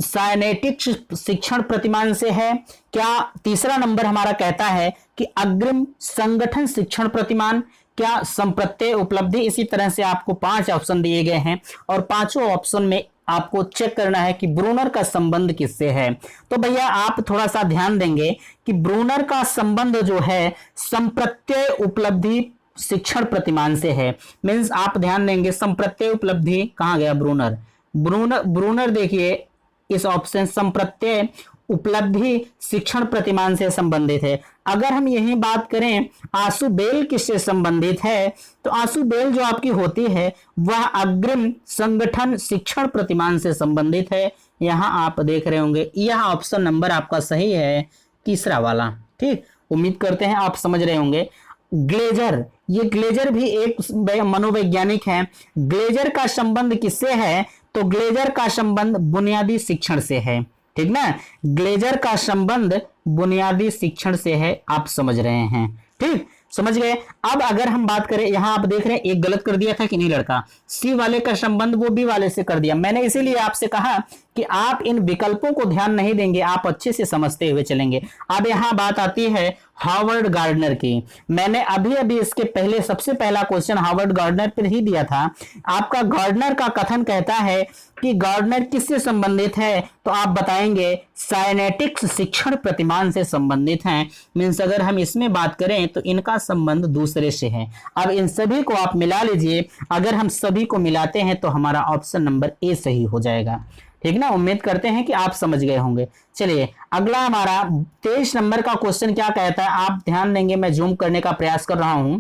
साइनेटिक शिक्षण प्रतिमान से है? क्या तीसरा नंबर हमारा कहता है कि अग्रिम संगठन शिक्षण प्रतिमान? क्या संप्रत्यय उपलब्धि? इसी तरह से आपको 5 ऑप्शन दिए गए हैं और पांचों ऑप्शन में आपको चेक करना है कि ब्रूनर का संबंध किससे है। तो भैया आप थोड़ा सा ध्यान देंगे कि ब्रूनर का संबंध जो है संप्रत्यय उपलब्धि शिक्षण प्रतिमान से है। मींस आप ध्यान देंगे संप्रत्यय उपलब्धि, कहां गया ब्रूनर देखिए इस ऑप्शन संप्रत्यय उपलब्धि शिक्षण प्रतिमान से संबंधित है। अगर हम यही बात करें आशुबेल किससे संबंधित है, तो आशुबेल जो आपकी होती है वह अग्रिम संगठन शिक्षण प्रतिमान से संबंधित है। यहां आप देख रहे होंगे यह ऑप्शन नंबर आपका सही है, तीसरा वाला, ठीक। उम्मीद करते हैं आप समझ रहे होंगे। ग्लेजर, ये ग्लेजर भी एक मनोवैज्ञानिक है। ग्लेजर का संबंध किससे है? तो ग्लेजर का संबंध बुनियादी शिक्षण से है, ठीक ना। ग्लेजर का संबंध बुनियादी शिक्षण से है, आप समझ रहे हैं, ठीक, समझ गए। अब अगर हम बात करें, यहां आप देख रहे हैं एक गलत कर दिया था कि नहीं लड़का, सी वाले का संबंध वो बी वाले से कर दिया। मैंने इसीलिए आपसे कहा कि आप इन विकल्पों को ध्यान नहीं देंगे, आप अच्छे से समझते हुए चलेंगे। अब यहां बात आती है हार्वर्ड गार्डनर की। मैंने अभी इसके पहले सबसे पहला क्वेश्चन हार्वर्ड गार्डनर पर ही दिया था। आपका गार्डनर का कथन कहता है कि गार्डनर किससे संबंधित है, तो आप बताएंगे साइनेटिक्स शिक्षण प्रतिमान से संबंधित हैं। मीन्स अगर हम इसमें बात करें तो इनका संबंध दूसरे से है। अब इन सभी को आप मिला लीजिए, अगर हम सभी को मिलाते हैं तो हमारा ऑप्शन नंबर ए सही हो जाएगा, ठीक ना। उम्मीद करते हैं कि आप समझ गए होंगे। चलिए अगला हमारा 23 नंबर का क्वेश्चन क्या कहता है, आप ध्यान देंगे, मैं जूम करने का प्रयास कर रहा हूं।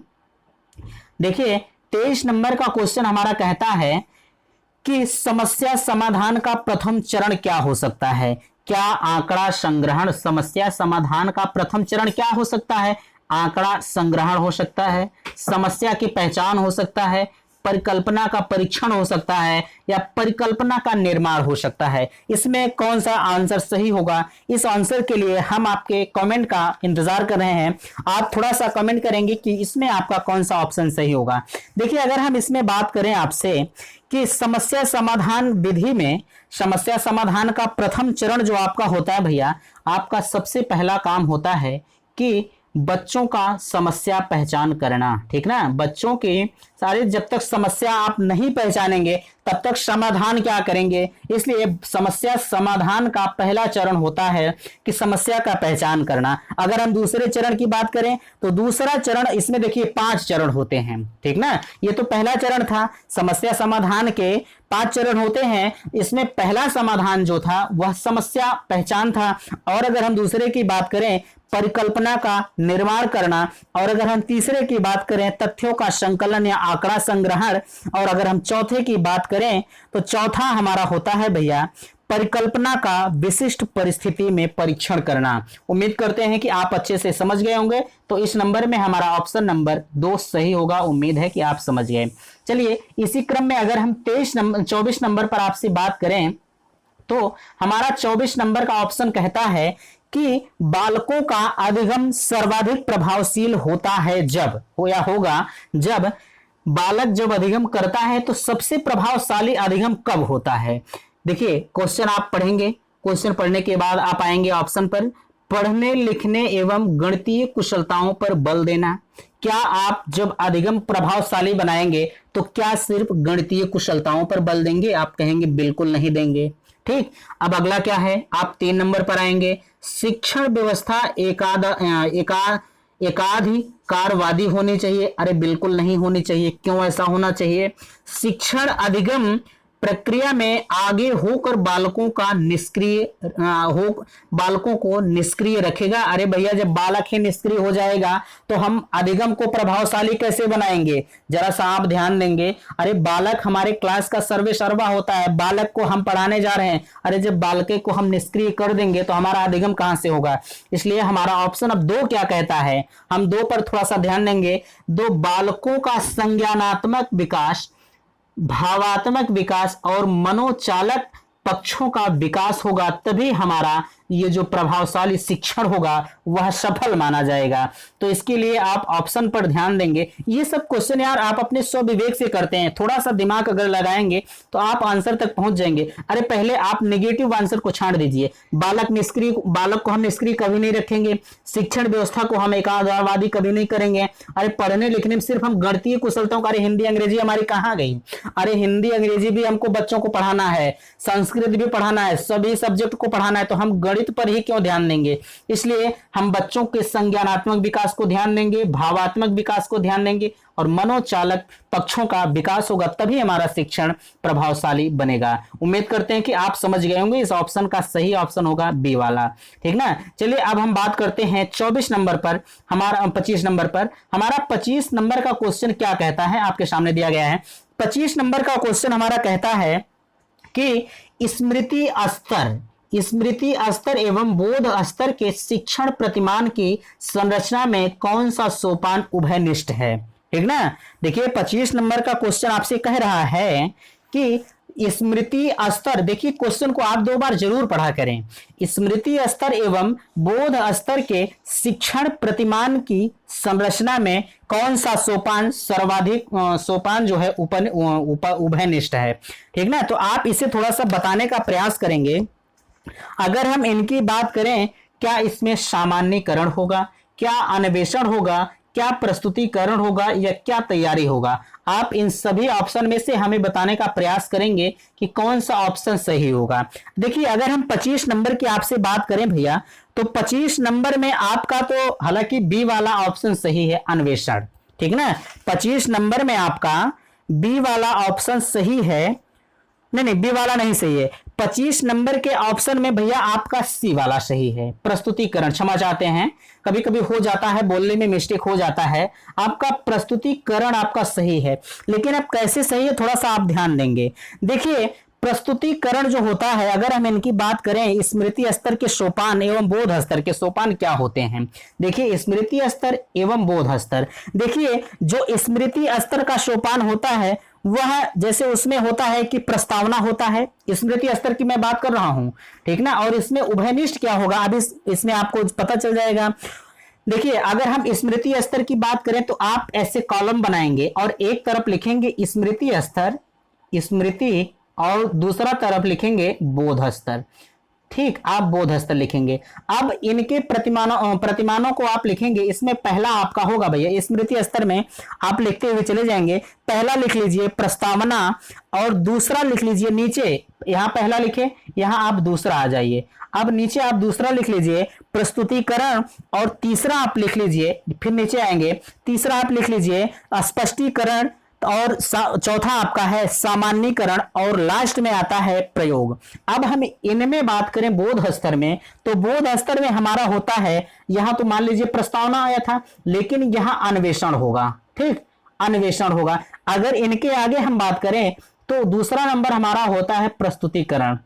देखिए 23 नंबर का क्वेश्चन हमारा कहता है कि समस्या समाधान का प्रथम चरण क्या हो सकता है? क्या आंकड़ा संग्रहण? समस्या समाधान का प्रथम चरण क्या हो सकता है? आंकड़ा संग्रहण हो सकता है, समस्या की पहचान हो सकता है, परिकल्पना का परीक्षण हो सकता है, या परिकल्पना का निर्माण हो सकता है। इसमें कौन सा आंसर सही होगा? इस आंसर के लिए हम आपके कमेंट का इंतजार कर रहे हैं। आप थोड़ा सा कमेंट करेंगे कि इसमें आपका कौन सा ऑप्शन सही होगा। देखिए अगर हम इसमें बात करें आपसे कि समस्या समाधान विधि में समस्या समाधान का प्रथम चरण जो आपका होता है भैया, आपका सबसे पहला काम होता है कि बच्चों का समस्या पहचान करना, ठीक ना। बच्चों की सारे, जब तक समस्या आप नहीं पहचानेंगे तब तक समाधान क्या करेंगे। इसलिए समस्या समाधान का पहला चरण होता है कि समस्या का पहचान करना। अगर हम दूसरे चरण की बात करें तो दूसरा चरण, इसमें देखिए 5 चरण होते हैं, ठीक ना। ये तो पहला चरण था, समस्या समाधान के 5 चरण होते हैं। इसमें पहला समाधान जो था वह समस्या पहचान था। और अगर हम दूसरे की बात करें परिकल्पना का निर्माण करना, और अगर हम तीसरे की बात करें तथ्यों का संकलन या आंकड़ा संग्रहण, और अगर हम चौथे की बात करें तो चौथा हमारा होता है भैया परिकल्पना का विशिष्ट परिस्थिति में परीक्षण करना। उम्मीद करते हैं कि आप अच्छे से समझ गए होंगे। तो इस नंबर में हमारा ऑप्शन नंबर 2 सही होगा। उम्मीद है कि आप समझ गए। चलिए इसी क्रम में अगर हम 24 नंबर पर आपसे बात करें तो हमारा 24 नंबर का ऑप्शन कहता है कि बालकों का अधिगम सर्वाधिक प्रभावशील होता है जब, हो या होगा जब बालक जब अधिगम करता है तो सबसे प्रभावशाली अधिगम कब होता है। देखिए क्वेश्चन आप पढ़ेंगे, क्वेश्चन पढ़ने के बाद आप आएंगे ऑप्शन पर। पढ़ने लिखने एवं गणितीय कुशलताओं पर बल देना। क्या आप जब अधिगम प्रभावशाली बनाएंगे तो क्या सिर्फ गणितीय कुशलताओं पर बल देंगे? आप कहेंगे बिल्कुल नहीं देंगे। ठीक, अब अगला क्या है, आप 3 नंबर पर आएंगे। शिक्षण व्यवस्था एकाधिकारवादी होनी चाहिए। अरे बिल्कुल नहीं होनी चाहिए। क्यों ऐसा होना चाहिए? शिक्षण अधिगम प्रक्रिया में आगे होकर बालकों को निष्क्रिय रखेगा। अरे भैया, जब बालक ही निष्क्रिय हो जाएगा तो हम अधिगम को प्रभावशाली कैसे बनाएंगे? जरा सा आप ध्यान देंगे। अरे बालक हमारे क्लास का सर्वे सर्वा होता है, बालक को हम पढ़ाने जा रहे हैं। अरे जब बालके को हम निष्क्रिय कर देंगे तो हमारा अधिगम कहां से होगा? इसलिए हमारा ऑप्शन अब 2 क्या कहता है, हम 2 पर थोड़ा सा ध्यान देंगे। 2, बालकों का संज्ञानात्मक विकास, भावात्मक विकास और मनोचालक पक्षों का विकास होगा, तभी हमारा ये जो प्रभावशाली शिक्षण होगा वह सफल माना जाएगा। तो इसके लिए आप ऑप्शन पर ध्यान देंगे। ये सब क्वेश्चन यार आप अपने स्वविवेक से करते हैं, थोड़ा सा दिमाग अगर लगाएंगे तो आप आंसर तक पहुंच जाएंगे। अरे पहले आप नेगेटिव आंसर को छांट दीजिए। बालक को हम निष्क्रिय कभी नहीं रखेंगे, शिक्षण व्यवस्था को हम एकाधिकारवादी कभी नहीं करेंगे। अरे पढ़ने लिखने में सिर्फ हम गणितीय कुशलताओं का, अरे हिंदी अंग्रेजी हमारी कहाँ गई? अरे हिंदी अंग्रेजी भी हमको बच्चों को पढ़ाना है, संस्कृत भी पढ़ाना है, सभी सब्जेक्ट को पढ़ाना है, तो हम गणित पर ही क्यों ध्यान देंगे? इसलिए हम बच्चों के संज्ञानात्मक विकास को ध्यान देंगे, भावात्मक विकास को ध्यान देंगे और मनोचालक पक्षों का विकास होगा, तभी हमारा शिक्षण प्रभावशाली बनेगा। उम्मीद करते हैं कि आप समझ गए होंगे। इस ऑप्शन का सही ऑप्शन होगा बी वाला। ठीक ना? चलिए अब हम बात करते हैं 24 नंबर पर, हमारा 25 नंबर पर। हमारा 25 नंबर का क्वेश्चन क्या कहता है, आपके सामने दिया गया है। 25 नंबर का क्वेश्चन हमारा कहता है कि स्मृति स्तर एवं बोध स्तर के शिक्षण प्रतिमान की संरचना में कौन सा सोपान उभयनिष्ठ है? ठीक ना? देखिए 25 नंबर का क्वेश्चन आपसे कह रहा है कि स्मृति स्तर, देखिए क्वेश्चन को आप 2 बार जरूर पढ़ा करें। स्मृति स्तर एवं बोध स्तर के शिक्षण प्रतिमान की संरचना में कौन सा सोपान सर्वाधिक सोपान जो है उभयनिष्ठ है? ठीक ना? तो आप इसे थोड़ा सा बताने का प्रयास करेंगे। अगर हम इनकी बात करें, क्या इसमें सामान्यीकरण होगा, क्या अन्वेषण होगा, क्या प्रस्तुतिकरण होगा या क्या तैयारी होगा? आप इन सभी ऑप्शन में से हमें बताने का प्रयास करेंगे कि कौन सा ऑप्शन सही होगा। देखिए अगर हम 25 नंबर की आपसे बात करें भैया, तो 25 नंबर में आपका तो हालांकि बी वाला ऑप्शन सही है, अन्वेषण। ठीक ना? 25 नंबर में आपका बी वाला ऑप्शन सही है। नहीं, बी वाला नहीं सही है। 25 नंबर के ऑप्शन में भैया आपका सी वाला सही है, प्रस्तुतिकरण। क्षमा चाहते हैं, कभी कभी हो जाता है, बोलने में मिस्टेक हो जाता है। आपका प्रस्तुतिकरण आपका सही है, लेकिन अब कैसे सही है थोड़ा सा आप ध्यान देंगे। देखिए प्रस्तुतिकरण जो होता है, अगर हम इनकी बात करें, स्मृति स्तर के सोपान एवं बोध स्तर के सोपान क्या होते हैं? देखिए स्मृति स्तर एवं बोध स्तर, देखिए जो स्मृति स्तर का सोपान होता है वह जैसे उसमें होता है कि प्रस्तावना होता है, स्मृति स्तर की मैं बात कर रहा हूं। ठीक ना? और इसमें उभयनिष्ठ क्या होगा, अभी इसमें आपको पता चल जाएगा। देखिए अगर हम स्मृति स्तर की बात करें तो आप ऐसे कॉलम बनाएंगे और एक तरफ लिखेंगे स्मृति स्तर, स्मृति, और दूसरा तरफ लिखेंगे बोध स्तर। ठीक, आप बोध स्तर लिखेंगे। अब इनके प्रतिमानों को आप लिखेंगे। इसमें पहला आपका होगा भैया, स्मृति स्तर में आप लिखते हुए चले जाएंगे। पहला लिख लीजिए प्रस्तावना और दूसरा लिख लीजिए नीचे, यहां पहला लिखे, यहां आप दूसरा आ जाइए। अब नीचे आप दूसरा लिख लीजिए प्रस्तुतिकरण और तीसरा आप लिख लीजिए, फिर नीचे आएंगे, तीसरा आप लिख लीजिए स्पष्टीकरण और चौथा आपका है सामान्यीकरण और लास्ट में आता है प्रयोग। अब हम इनमें बात करें बोध स्तर में, तो बोध स्तर में हमारा होता है, यहां तो मान लीजिए प्रस्तावना आया था, लेकिन यहां अन्वेषण होगा। ठीक, अन्वेषण होगा। अगर इनके आगे हम बात करें तो दूसरा नंबर हमारा होता है प्रस्तुतिकरण।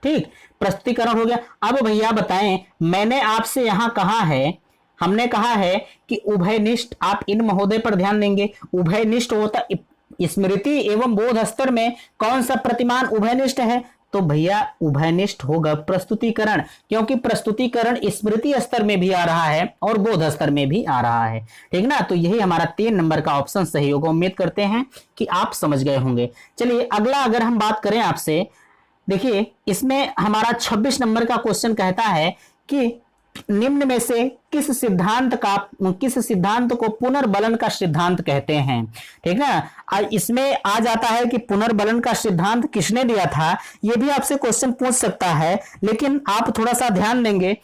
ठीक, प्रस्तुतिकरण हो गया। अब भैया बताएं, मैंने आपसे यहां कहा है, हमने कहा है कि उभयनिष्ठ, आप इन महोदय पर ध्यान देंगे, उभयनिष्ठ होता स्मृति एवं बोध स्तर में कौन सा प्रतिमान उभयनिष्ठ है? तो भैया उभयनिष्ठ होगा प्रस्तुतिकरण, क्योंकि प्रस्तुतिकरण स्मृति स्तर में भी आ रहा है और बोध स्तर में भी आ रहा है। ठीक ना? तो यही हमारा 3 नंबर का ऑप्शन सही होगा। उम्मीद करते हैं कि आप समझ गए होंगे। चलिए अगला अगर हम बात करें आपसे, देखिए इसमें हमारा 26 नंबर का क्वेश्चन कहता है कि निम्न में से किस सिद्धांत को पुनर्बलन का सिद्धांत कहते हैं। ठीक ना, इसमें आ जाता है कि पुनर्बलन का सिद्धांत किसने दिया था, यह भी आपसे क्वेश्चन पूछ सकता है, लेकिन आप थोड़ा सा ध्यान देंगे।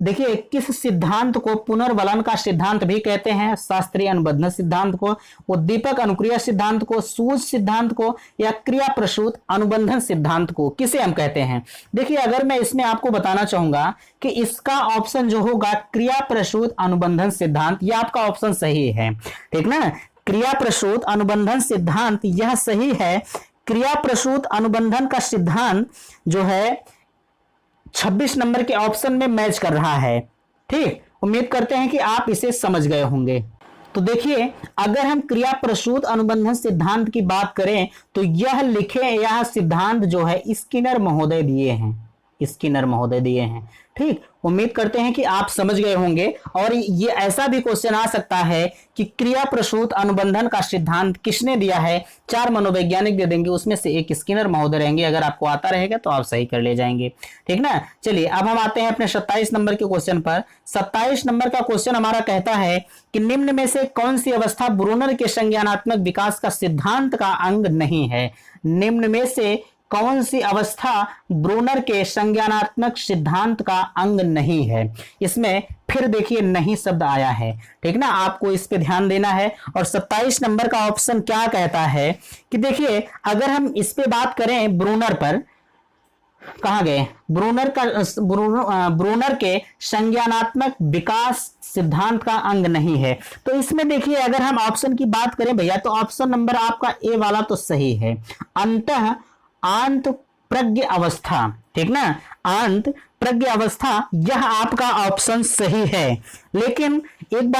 देखिए, किस सिद्धांत को पुनर्बलन का सिद्धांत भी कहते हैं, शास्त्रीय अनुबंध सिद्धांत को, उद्दीपक अनुक्रिया सिद्धांत को, सूझ सिद्धांत को, या क्रिया प्रसूत अनुबंधन सिद्धांत को, किसे हम कहते हैं। देखिए, अगर मैं इसमें आपको बताना चाहूंगा कि इसका ऑप्शन जो होगा क्रिया प्रसूत अनुबंधन सिद्धांत, यह आपका ऑप्शन सही है। ठीक ना, क्रिया प्रसूत अनुबंधन सिद्धांत यह सही है। क्रिया प्रसूत अनुबंधन का सिद्धांत जो है 26 नंबर के ऑप्शन में मैच कर रहा है। ठीक, उम्मीद करते हैं कि आप इसे समझ गए होंगे। तो देखिए, अगर हम क्रिया प्रसूत अनुबंधन सिद्धांत की बात करें तो यह सिद्धांत जो है स्किनर महोदय दिए हैं। ठीक, उम्मीद करते हैं कि आप समझ गए होंगे। और ये ऐसा भी क्वेश्चन आ सकता है कि क्रिया प्रसूत अनुबंधन का सिद्धांत किसने दिया है, 4 मनोवैज्ञानिक दे देंगे, उसमें से एक स्किनर महोदय रहेंगे। अगर आपको आता रहेगा तो आप सही कर ले जाएंगे। ठीक ना, चलिए अब हम आते हैं अपने 27 नंबर के क्वेश्चन पर। 27 नंबर का क्वेश्चन हमारा कहता है कि निम्न में से कौन सी अवस्था ब्रूनर के संज्ञानात्मक विकास का सिद्धांत का अंग नहीं है। निम्न में से कौन सी अवस्था ब्रूनर के संज्ञानात्मक सिद्धांत का अंग नहीं है। इसमें फिर देखिए नहीं शब्द आया है। ठीक ना, आपको इस पे ध्यान देना है। और 27 नंबर का ऑप्शन क्या कहता है कि देखिए, अगर हम इस पे बात करें ब्रूनर पर, कहां गए, ब्रूनर के संज्ञानात्मक विकास सिद्धांत का अंग नहीं है। तो इसमें देखिए, अगर हम ऑप्शन की बात करें भैया, तो ऑप्शन नंबर आपका ए वाला तो सही है, अंतः आंत प्रज्ञ अवस्था। ठीक ना, आंत प्रज्ञ अवस्था, यह आपका ऑप्शन सही है। लेकिन एक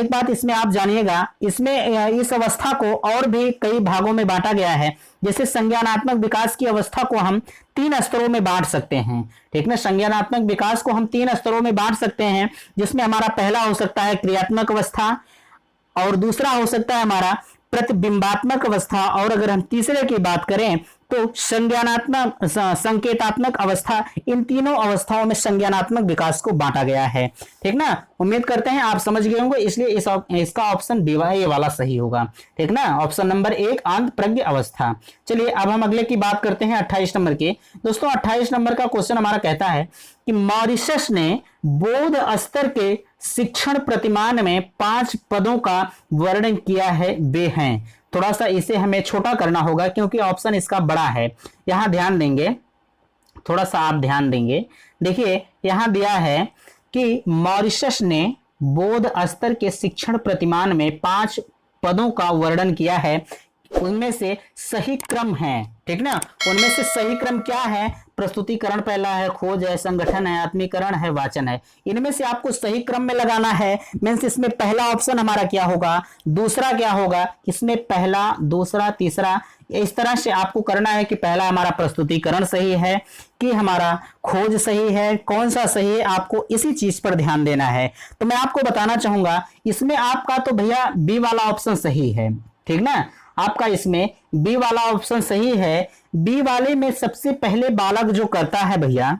बात इसमें आप जानिएगा, इसमें इस अवस्था को और भी कई भागों में बांटा गया है। जैसे संज्ञानात्मक विकास की अवस्था को हम 3 स्तरों में बांट सकते हैं। ठीक ना, संज्ञानात्मक विकास को हम 3 स्तरों में बांट सकते हैं, जिसमें हमारा पहला हो सकता है क्रियात्मक अवस्था, और दूसरा हो सकता है हमारा प्रतिबिंबात्मक अवस्था, और अगर हम तीसरे की बात करें तो संज्ञानात्मक संकेतात्मक अवस्था। इन तीनों अवस्थाओं में संज्ञानात्मक विकास को बांटा गया है। ठीक ना, उम्मीद करते हैं आप समझ गए होंगे, इसलिए इसका ऑप्शन डी ये वाला सही होगा। ठीक ना, ऑप्शन नंबर 1 आंत प्रज्ञ अवस्था। चलिए अब हम अगले की बात करते हैं 28 नंबर की। दोस्तों 28 नंबर का क्वेश्चन हमारा कहता है कि मॉरिशस ने बौद्ध स्तर के शिक्षण प्रतिमान में 5 पदों का वर्णन किया है, वे हैं। थोड़ा सा इसे हमें छोटा करना होगा क्योंकि ऑप्शन इसका बड़ा है। यहां ध्यान देंगे, थोड़ा सा आप ध्यान देंगे। देखिए, यहां दिया है कि मॉरिशस ने बौद्ध स्तर के शिक्षण प्रतिमान में 5 पदों का वर्णन किया है, उनमें से सही क्रम है। ठीक ना, उनमें से सही क्रम क्या है, प्रस्तुतिकरण पहला है, खोज है, संगठन है, आत्मीकरण है, वाचन है। इनमें से आपको सही क्रम में लगाना है। मींस इसमें पहला ऑप्शन हमारा क्या होगा, दूसरा क्या होगा, इसमें पहला, दूसरा, तीसरा, इस तरह से आपको करना है कि पहला हमारा प्रस्तुतिकरण सही है कि हमारा खोज सही है, कौन सा सही है, आपको इसी चीज पर ध्यान देना है। तो मैं आपको बताना चाहूंगा, इसमें आपका तो भैया बी वाला ऑप्शन सही है। ठीक ना, आपका इसमें बी वाला ऑप्शन सही है। बी वाले में सबसे पहले बालक जो करता है भैया,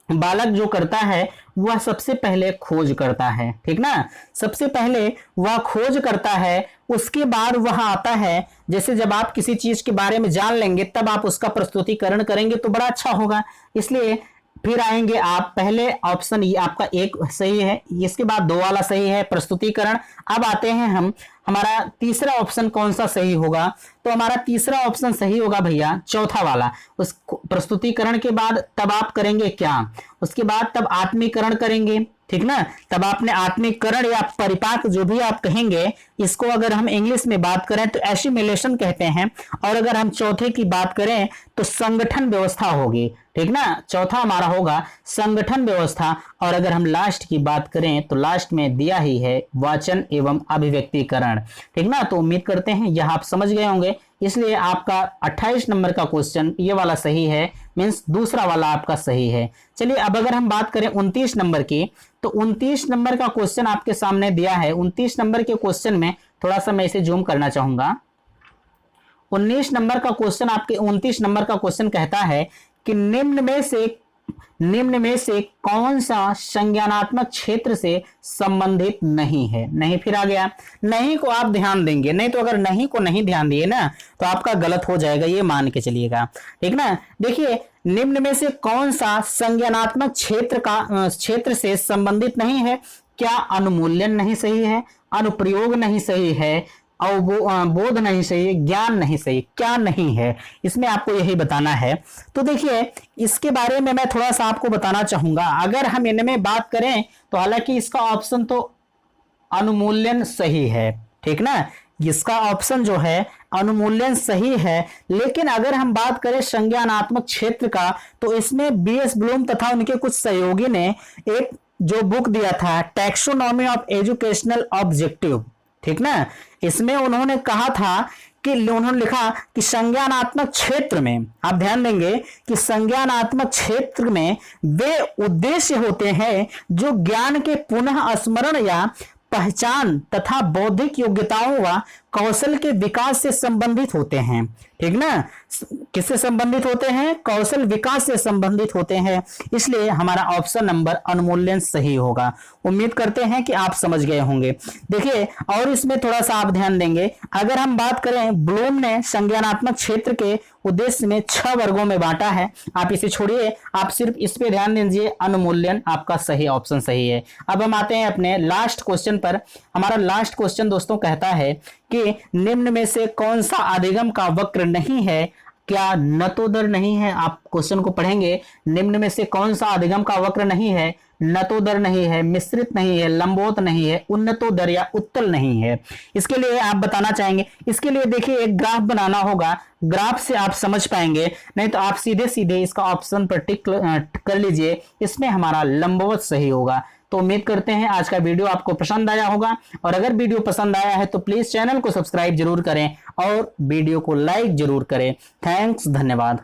बालक जो करता है वह सबसे पहले खोज करता है। ठीक ना, सबसे पहले वह खोज करता है, उसके बाद वह आता है। जैसे जब आप किसी चीज के बारे में जान लेंगे तब आप उसका प्रस्तुतिकरण करेंगे तो बड़ा अच्छा होगा। इसलिए फिर आएंगे आप, पहले ऑप्शन ये आपका 1 सही है, इसके बाद 2 वाला सही है, प्रस्तुतिकरण। अब आते हैं हम, हमारा तीसरा ऑप्शन कौन सा सही होगा, तो हमारा तीसरा ऑप्शन सही होगा भैया चौथा वाला। उस प्रस्तुतिकरण के बाद तब आप करेंगे क्या, उसके बाद तब आत्मीकरण करेंगे। ठीक ना, तब आपने आत्मीकरण या परिपाक जो भी आप कहेंगे, इसको अगर हम इंग्लिश में बात करें तो एसिमिलेशन कहते हैं। और अगर हम चौथे की बात करें तो संगठन व्यवस्था होगी। ठीक ना, चौथा हमारा होगा संगठन व्यवस्था। और अगर हम लास्ट की बात करें तो लास्ट में दिया ही है वाचन एवं अभिव्यक्तिकरण। ठीक ना, तो उम्मीद करते हैं यह आप समझ गए होंगे। इसलिए आपका 28 नंबर का क्वेश्चन ये वाला सही है, मींस दूसरा वाला आपका सही है। चलिए अब अगर हम बात करें 29 नंबर की, तो 29 नंबर का क्वेश्चन आपके सामने दिया है। 29 नंबर के क्वेश्चन में थोड़ा सा मैं इसे जूम करना चाहूंगा। 19 नंबर का क्वेश्चन आपके 29 नंबर का क्वेश्चन कहता है कि निम्न में से निम्न में से कौन सा संज्ञानात्मक क्षेत्र से संबंधित नहीं है। नहीं फिर आ गया, नहीं को आप ध्यान देंगे, नहीं तो अगर नहीं को नहीं ध्यान दिए ना तो आपका गलत हो जाएगा, ये मान के चलिएगा, ठीक ना। देखिए निम्न में से कौन सा संज्ञानात्मक क्षेत्र से संबंधित नहीं है। क्या अनुमूल्यन नहीं सही है, अनुप्रयोग नहीं सही है, अवबोध नहीं सही, ज्ञान नहीं सही, क्या नहीं है, इसमें आपको यही बताना है। तो देखिए इसके बारे में मैं थोड़ा सा आपको बताना चाहूंगा। अगर हम इनमें बात करें तो हालांकि इसका ऑप्शन तो अनुमूल्यन सही है, ठीक ना, इसका ऑप्शन जो है अनुमूल्यन सही है। लेकिन अगर हम बात करें संज्ञानात्मक क्षेत्र का तो इसमें बीएस ब्लूम तथा उनके कुछ सहयोगी ने एक जो बुक दिया था टैक्सोनॉमी ऑफ एजुकेशनल ऑब्जेक्टिव, ठीक ना, इसमें उन्होंने कहा था कि उन्होंने लिखा कि संज्ञानात्मक क्षेत्र में, आप ध्यान देंगे कि संज्ञानात्मक क्षेत्र में वे उद्देश्य होते हैं जो ज्ञान के पुनः स्मरण या पहचान तथा बौद्धिक योग्यताओं व कौशल के विकास से संबंधित होते हैं, ठीक ना। किससे संबंधित होते हैं, कौशल विकास से संबंधित होते हैं, इसलिए हमारा ऑप्शन नंबर अनुमूल्यन सही होगा। उम्मीद करते हैं कि आप समझ गए होंगे। देखिए और इसमें थोड़ा सा आप ध्यान देंगे, अगर हम बात करें ब्लूम ने संज्ञानात्मक क्षेत्र के उद्देश्य में 6 वर्गों में बांटा है। आप इसे छोड़िए, आप सिर्फ इस पे ध्यान दीजिए, अनुमूल्यन आपका सही ऑप्शन सही है। अब हम आते हैं अपने लास्ट क्वेश्चन पर। हमारा लास्ट क्वेश्चन दोस्तों कहता है कि निम्न में से कौन सा अधिगम का वक्र नहीं है। क्या नतोदर नहीं है, आप क्वेश्चन को पढ़ेंगे, निम्न में से कौन सा अधिगम का वक्र नहीं है, नतोदर नहीं है, मिश्रित नहीं है, लंबवत नहीं है, उन्नतोदर या उत्तल नहीं है। इसके लिए आप बताना चाहेंगे, इसके लिए देखिए एक ग्राफ बनाना होगा, ग्राफ से आप समझ पाएंगे, नहीं तो आप सीधे सीधे इसका ऑप्शन पर टिक कर लीजिए, इसमें हमारा लंबवत सही होगा। तो उम्मीद करते हैं आज का वीडियो आपको पसंद आया होगा, और अगर वीडियो पसंद आया है तो प्लीज चैनल को सब्सक्राइब जरूर करें और वीडियो को लाइक जरूर करें। थैंक्स, धन्यवाद।